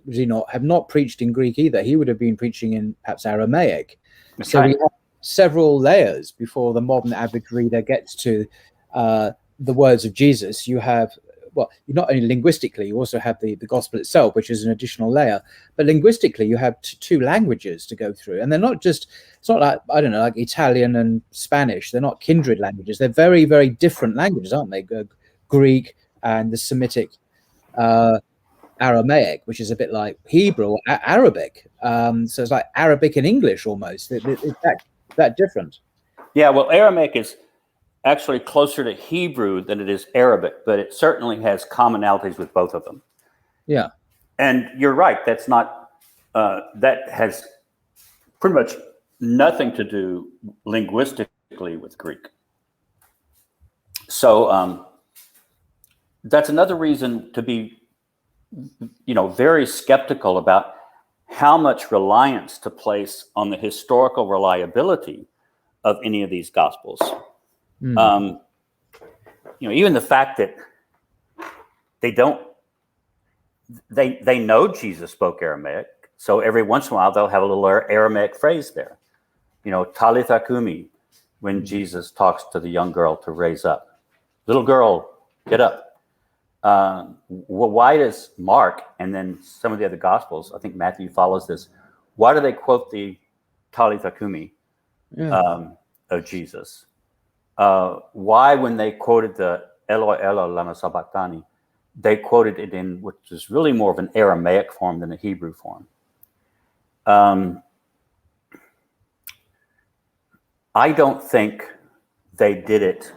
would he not have not preached in Greek either? He would have been preaching in perhaps Aramaic. That's So right. we have several layers before the modern average reader gets to the words of Jesus. You have, well, not only linguistically, you also have the gospel itself, which is an additional layer. But linguistically, you have two languages to go through. And they're not just, it's not like, I don't know, like Italian and Spanish. They're not kindred languages. They're very, very different languages, aren't they? Greek and the Semitic Aramaic, which is a bit like Hebrew or Arabic. So it's like Arabic and English almost. It's that different. Yeah, well, Aramaic is actually closer to Hebrew than it is Arabic, but it certainly has commonalities with both of them. Yeah. And you're right. That's not, that has pretty much nothing to do linguistically with Greek. So that's another reason to be, very skeptical about how much reliance to place on the historical reliability of any of these gospels. Even the fact that they know Jesus spoke Aramaic, so every once in a while they'll have a little Aramaic phrase there. Talitha kumi, when Jesus talks to the young girl to raise up. Little girl, get up. Why does Mark and then some of the other gospels, I think Matthew follows this, why do they quote the Talitha kumi of Jesus? Why, when they quoted the Eloi Eloi lama sabachthani, they quoted it in which is really more of an Aramaic form than a Hebrew form? I don't think they did it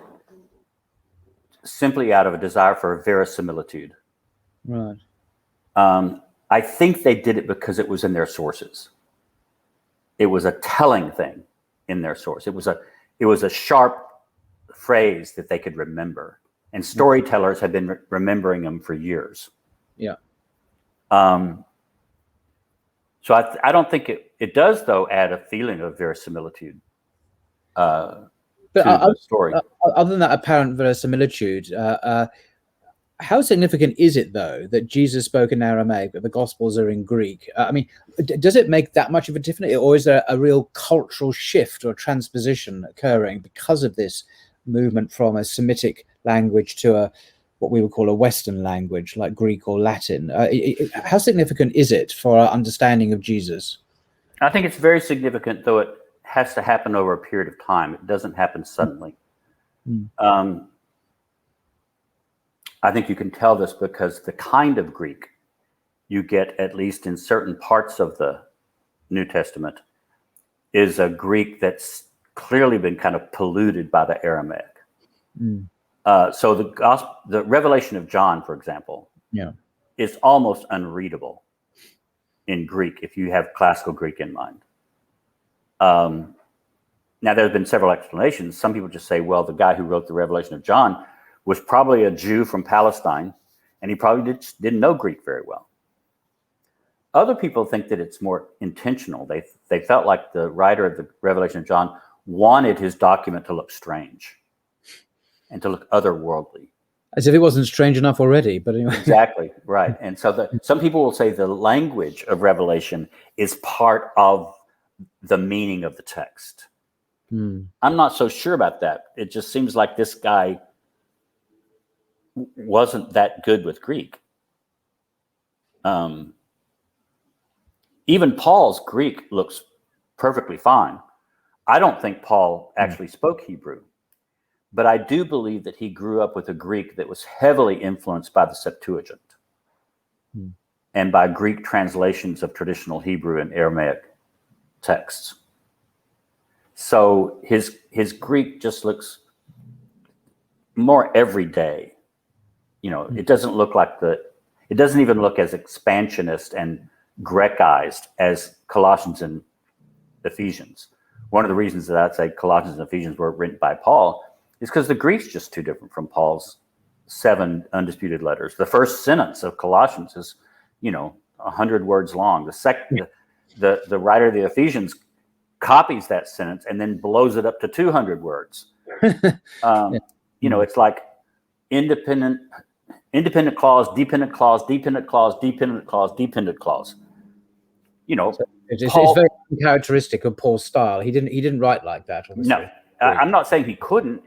simply out of a desire for verisimilitude. Right. I think they did it because it was in their sources. It was a telling thing in their source. It was a sharp phrase that they could remember, and storytellers had been remembering them for years. Yeah. So I don't think it does, though, add a feeling of verisimilitude But to the story. Other than that apparent verisimilitude, how significant is it, though, that Jesus spoke in Aramaic, but the Gospels are in Greek? Does it make that much of a difference, or is there a real cultural shift or transposition occurring because of this movement from a Semitic language to what we would call a Western language, like Greek or Latin? How significant is it for our understanding of Jesus? I think it's very significant, though it has to happen over a period of time. It doesn't happen suddenly. I think you can tell this because the kind of Greek you get, at least in certain parts of the New Testament, is a Greek that's clearly been kind of polluted by the Aramaic. So the Revelation of John, for example, is almost unreadable in Greek if you have classical Greek in mind. Now, there's been several explanations. Some people just say, well, the guy who wrote the Revelation of John was probably a Jew from Palestine, and he probably didn't know Greek very well. Other people think that it's more intentional. They felt like the writer of the Revelation of John wanted his document to look strange and to look otherworldly. As if it wasn't strange enough already, but anyway. Exactly, right. And so some people will say the language of Revelation is part of the meaning of the text. I'm not so sure about that. It just seems like this guy wasn't that good with Greek. Even Paul's Greek looks perfectly fine. I don't think Paul actually spoke Hebrew, but I do believe that he grew up with a Greek that was heavily influenced by the Septuagint and by Greek translations of traditional Hebrew and Aramaic texts. So his Greek just looks more everyday. It doesn't look like it doesn't even look as expansionist and Grecized as Colossians and Ephesians. One of the reasons that I'd say Colossians and Ephesians were written by Paul is because the Greek's just too different from Paul's 7 undisputed letters. The first sentence of Colossians is, 100 words long. The writer of the Ephesians copies that sentence and then blows it up to 200 words. It's like independent clause, dependent clause, dependent clause, dependent clause, dependent clause. So it's very characteristic of Paul's style. He didn't write like that. Obviously. No, I'm not saying he couldn't.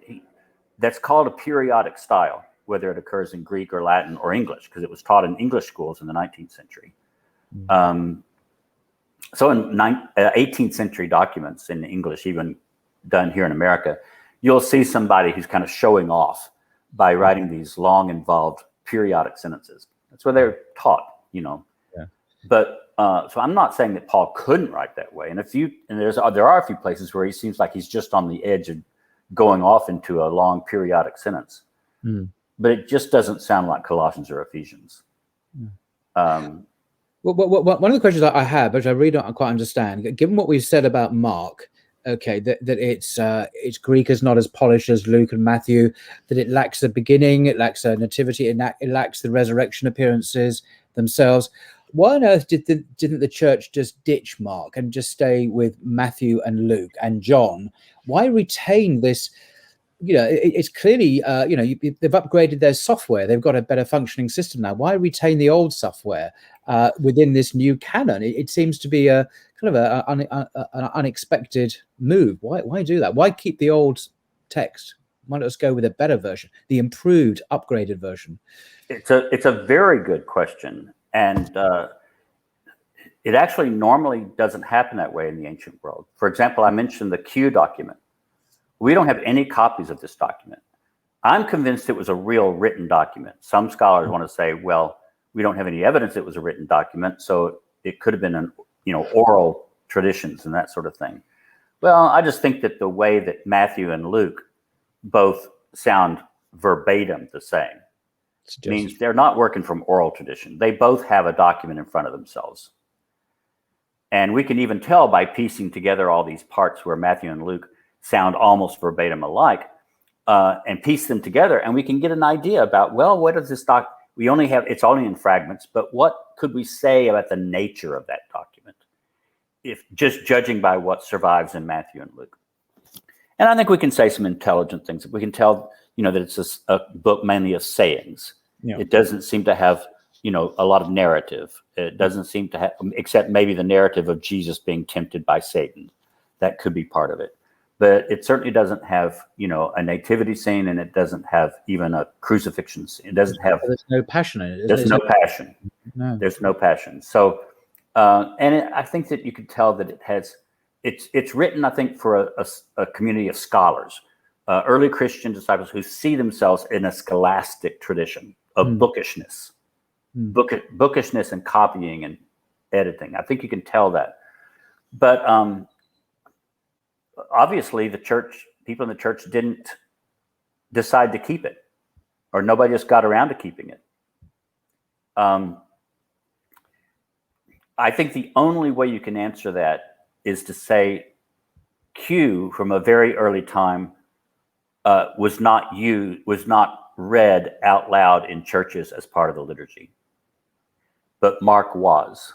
That's called a periodic style, whether it occurs in Greek or Latin or English, because it was taught in English schools in the 19th century. So in 18th century documents in English, even done here in America, you'll see somebody who's kind of showing off by writing these long, involved periodic sentences. That's where they're taught, Yeah. But so I'm not saying that Paul couldn't write that way. And there are a few places where he seems like he's just on the edge of going off into a long periodic sentence. But it just doesn't sound like Colossians or Ephesians. Well, one of the questions I have, which I really don't quite understand, given what we've said about Mark, okay, that its Greek is not as polished as Luke and Matthew, that it lacks a beginning, it lacks a nativity, it lacks the resurrection appearances themselves. Why on earth didn't the church just ditch Mark and just stay with Matthew and Luke and John? Why retain this? It's clearly, they've upgraded their software. They've got a better functioning system now. Why retain the old software within this new canon? It seems to be a kind of an unexpected move. Why do that? Why keep the old text? Why not just go with a better version, the improved, upgraded version? It's a very good question. And it actually normally doesn't happen that way in the ancient world. For example, I mentioned the Q document. We don't have any copies of this document. I'm convinced it was a real written document. Some scholars want to say, well, we don't have any evidence it was a written document, so it could have been oral traditions and that sort of thing. Well, I just think that the way that Matthew and Luke both sound verbatim the same means they're not working from oral tradition. They both have a document in front of themselves. And we can even tell by piecing together all these parts where Matthew and Luke sound almost verbatim alike, and piece them together, and we can get an idea about, well, what is this it's only in fragments, but what could we say about the nature of that document, if just judging by what survives in Matthew and Luke? And I think we can say some intelligent things. We can tell, that it's a book mainly of sayings. Yeah. It doesn't seem to have, a lot of narrative. It doesn't seem to have, except maybe the narrative of Jesus being tempted by Satan. That could be part of it. But it certainly doesn't have, a nativity scene, and it doesn't have even a crucifixion scene. It doesn't have. There's no passion in it. There's no passion. No. There's no passion. So, I think that you could tell that it has. It's written, I think, for a community of scholars, early Christian disciples who see themselves in a scholastic tradition of bookishness, bookishness and copying and editing. I think you can tell that. But obviously, people in the church didn't decide to keep it, or nobody just got around to keeping it. I think the only way you can answer that is to say Q from a very early time was not read out loud in churches as part of the liturgy, but Mark was.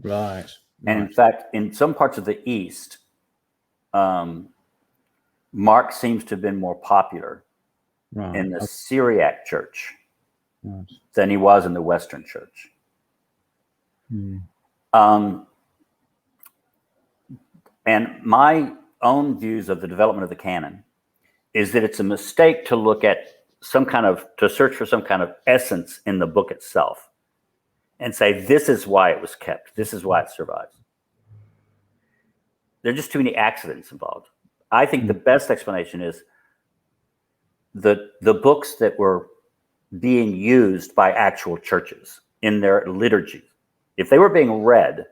Right. And in fact, in some parts of the East, Mark seems to have been more popular in the Syriac church than he was in the Western church. And my own views of the development of the canon is that it's a mistake to look at to search for some kind of essence in the book itself and say, this is why it was kept. This is why it survives. There are just too many accidents involved. I think the best explanation is the books that were being used by actual churches in their liturgy. If they were being read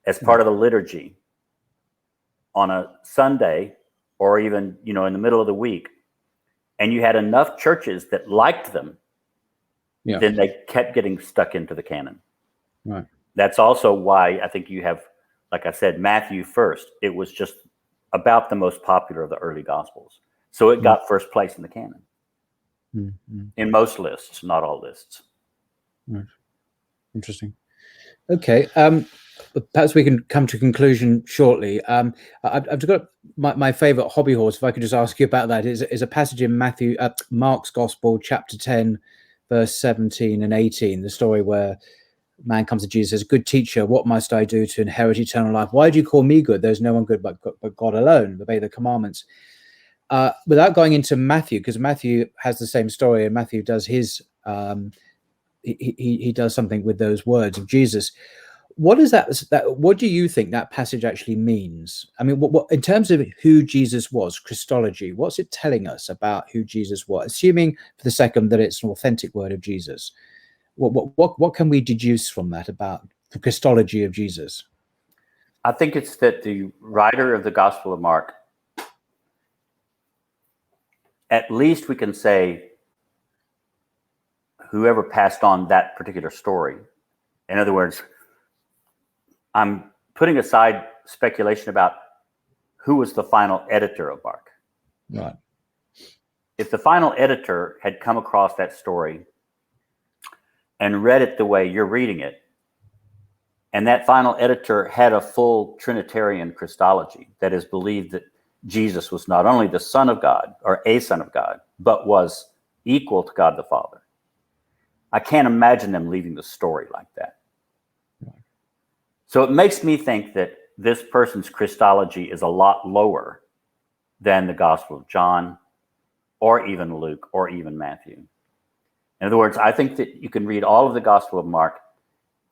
as part of the liturgy on a Sunday or even, in the middle of the week, and you had enough churches that liked them, then they kept getting stuck into the canon. Right. That's also why I think you have, like I said, Matthew first. It was just about the most popular of the early Gospels. So it got first place in the canon. In most lists, not all lists. Right. Interesting. Okay. Perhaps we can come to a conclusion shortly. I've got my favorite hobby horse. If I could just ask you about that, is a passage in Mark's Gospel, chapter 10, verse 17 and 18. The story where man comes to Jesus, says, "Good teacher, what must I do to inherit eternal life? Why do you call me good? There's no one good but God alone. Obey the commandments." Without going into Matthew, because Matthew has the same story, and Matthew does his he does something with those words of Jesus. What is that? What do you think that passage actually means? I mean, what in terms of who Jesus was, Christology, what's it telling us about who Jesus was? Assuming for the second that it's an authentic word of Jesus, what can we deduce from that about the Christology of Jesus? I think it's that the writer of the Gospel of Mark, at least we can say, whoever passed on that particular story. In other words, I'm putting aside speculation about who was the final editor of Mark. Right. If the final editor had come across that story and read it the way you're reading it, and that final editor had a full Trinitarian Christology, that is, believed that Jesus was not only the Son of God or a Son of God, but was equal to God the Father, I can't imagine them leaving the story like that. So it makes me think that this person's Christology is a lot lower than the Gospel of John, or even Luke, or even Matthew. In other words, I think that you can read all of the Gospel of Mark,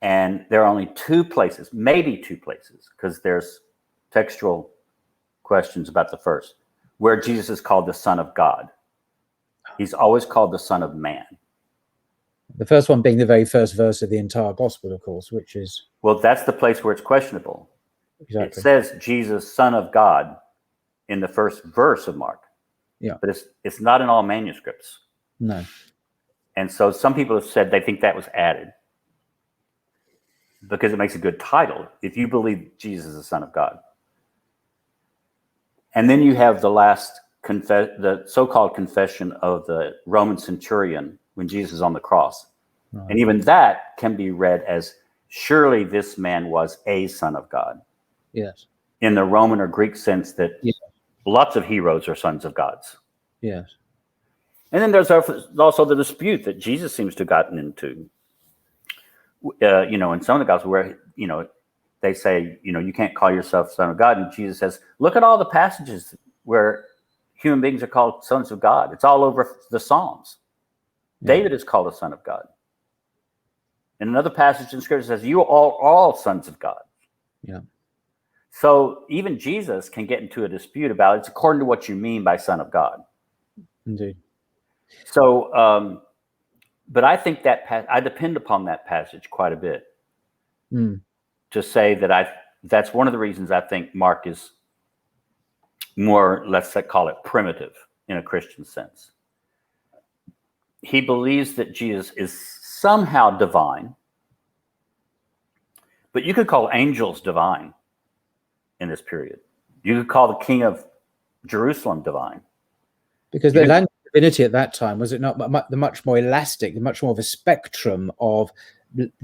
and there are only two places, maybe two places, because there's textual questions about the first, where Jesus is called the Son of God. He's always called the Son of Man. The first one being the very first verse of the entire gospel, of course, which is... Well, that's the place where it's questionable. Exactly. It says Jesus, Son of God, in the first verse of Mark. Yeah. But it's not in all manuscripts. No. And so some people have said they think that was added because it makes a good title, if you believe Jesus is the Son of God. And then you have the so-called confession of the Roman centurion when Jesus is on the cross. Right. And even that can be read as, surely this man was a Son of God. Yes. In the Roman or Greek sense that lots of heroes are sons of gods. Yes. And then there's also the dispute that Jesus seems to have gotten into, in some of the Gospels where, they say, you can't call yourself Son of God. And Jesus says, look at all the passages where human beings are called sons of God. It's all over the Psalms. Yeah. David is called a son of God. And another passage in Scripture says, you are all sons of God. Yeah. So even Jesus can get into a dispute about it's according to what you mean by Son of God. Indeed. So, but I think that I depend upon that passage quite a bit to say that that's one of the reasons I think Mark is more, let's call it primitive in a Christian sense. He believes that Jesus is somehow divine, but you could call angels divine in this period. You could call the King of Jerusalem divine. Because the language of divinity at that time, was it not the much more elastic, much more of a spectrum of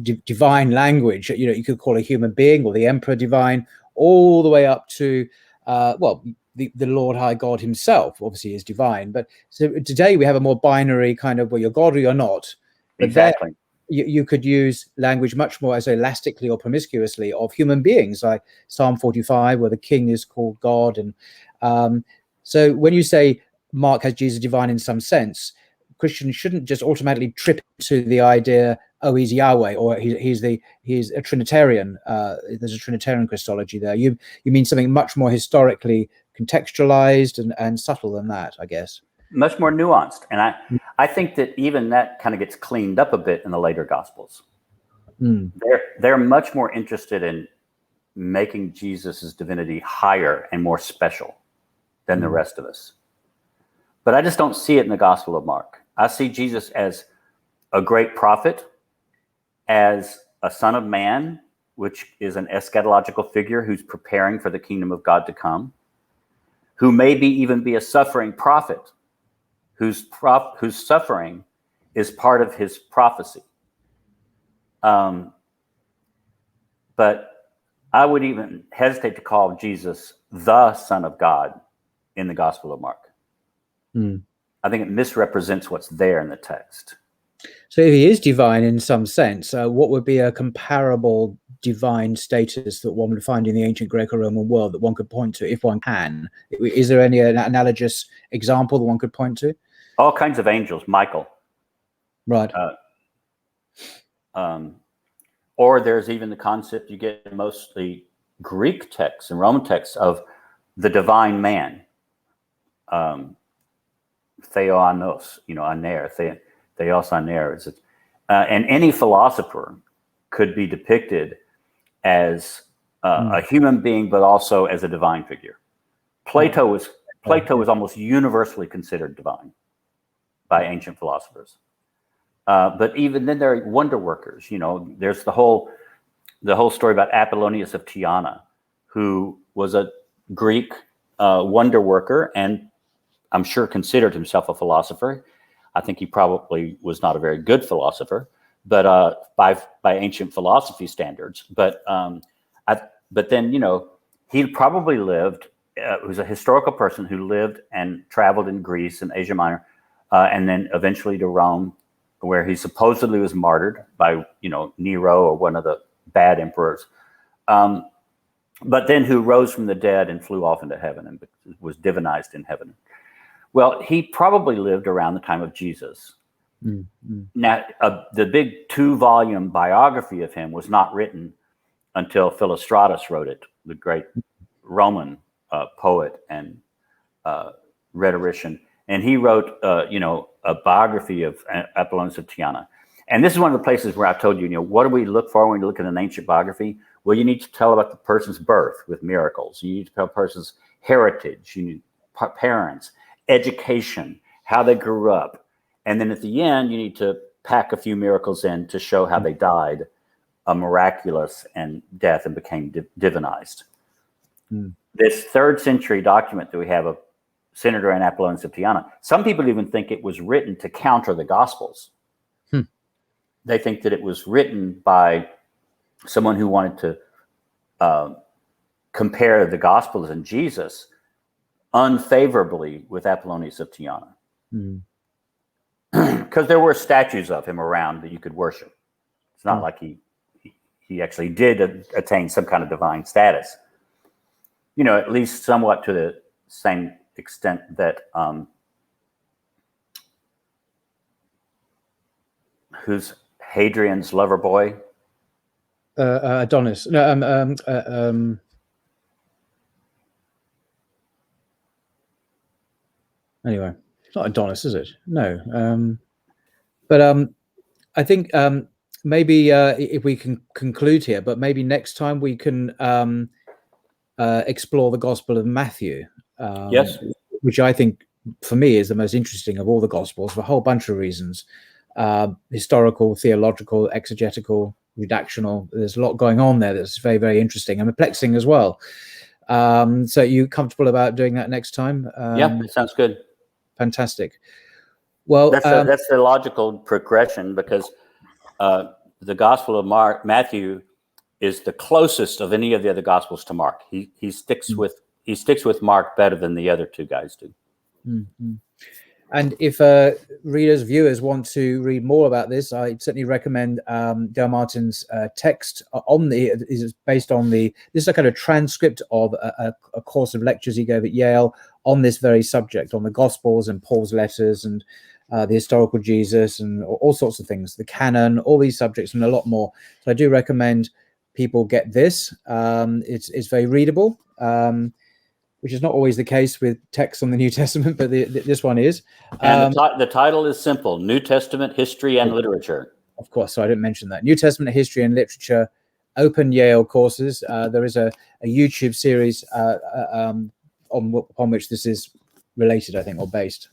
divine language? You could call a human being or the emperor divine, all the way up to, the Lord High God himself obviously is divine. But so today we have a more binary kind of, well, you're God or you're not. But exactly. You could use language much more as elastically or promiscuously of human beings, like Psalm 45, where the king is called God. And so when you say Mark has Jesus divine in some sense, Christians shouldn't just automatically trip to the idea, oh, he's Yahweh, or he's a Trinitarian. There's a Trinitarian Christology there. You mean something much more historically contextualized and subtle than that, I guess. Much more nuanced. And I think that even that kind of gets cleaned up a bit in the later Gospels. They're much more interested in making Jesus's divinity higher and more special than the rest of us. But I just don't see it in the Gospel of Mark. I see Jesus as a great prophet, as a son of man, which is an eschatological figure who's preparing for the kingdom of God to come, who maybe even be a suffering prophet, whose suffering is part of his prophecy. but I would even hesitate to call Jesus the Son of God in the Gospel of Mark. I think it misrepresents what's there in the text. So if he is divine in some sense, what would be a comparable divine status that one would find in the ancient Greco-Roman world that one could point to, if one can? Is there any analogous example that one could point to? All kinds of angels, Michael. Right. Or there's even the concept you get in mostly Greek texts and Roman texts of the divine man. Theoanos, aner, theos aner. And any philosopher could be depicted as a human being, but also as a divine figure. Plato was almost universally considered divine by ancient philosophers. But even then, there are wonder workers. There's the whole story about Apollonius of Tyana, who was a Greek wonder worker, and I'm sure considered himself a philosopher. I think he probably was not a very good philosopher, but by ancient philosophy standards. But then he probably lived. Was a historical person who lived and traveled in Greece and Asia Minor, and then eventually to Rome, where he supposedly was martyred by Nero or one of the bad emperors, but then who rose from the dead and flew off into heaven and was divinized in heaven. Well, he probably lived around the time of Jesus. Now, the big 2-volume biography of him was not written until Philostratus wrote it, the great Roman poet and rhetorician. And he wrote, a biography of Apollonius of Tyana. And this is one of the places where I told you, what do we look for when you look at an ancient biography? Well, you need to tell about the person's birth with miracles. You need to tell a person's heritage. You need parents, education, how they grew up. And then at the end, you need to pack a few miracles in to show how they died a miraculous and death and became divinized. This 3rd century document that we have of Senator and Apollonius of Tyana, some people even think it was written to counter the Gospels. They think that it was written by someone who wanted to compare the Gospels and Jesus unfavorably with Apollonius of Tyana. Because there were statues of him around that you could worship. It's not like he actually did attain some kind of divine status. At least somewhat to the same extent that who's Hadrian's lover boy? Adonis. No, anyway, it's not Adonis, is it? No. But I think maybe if we can conclude here, but maybe next time we can explore the Gospel of Matthew. Yes. Which I think, for me, is the most interesting of all the Gospels for a whole bunch of reasons. Historical, theological, exegetical, redactional. There's a lot going on there that's very, very interesting and perplexing as well. So you comfortable about doing that next time? Yeah, sounds good. Fantastic. Well, that's the logical progression, because the Gospel of Matthew is the closest of any of the other Gospels to Mark. He sticks with Mark better than the other 2 guys do. And if readers, viewers want to read more about this, I certainly recommend Dale Martin's text is based on this is a kind of transcript of a course of lectures he gave at Yale on this very subject, on the Gospels and Paul's letters and the historical Jesus and all sorts of things, the canon, all these subjects and a lot more. So I do recommend people get this. It's very readable. Which is not always the case with texts on the New Testament, but this one is. And the title is simple: New Testament History and Literature. Of course, so I didn't mention that. New Testament History and Literature, Open Yale courses. There is a YouTube series on which this is related, I think, or based.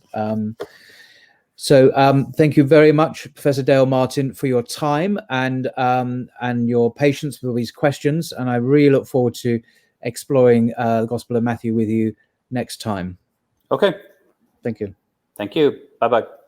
So thank you very much, Professor Dale Martin, for your time and your patience with all these questions. And I really look forward to exploring the Gospel of Matthew with you next time. Okay. Thank you. Thank you. Bye-bye.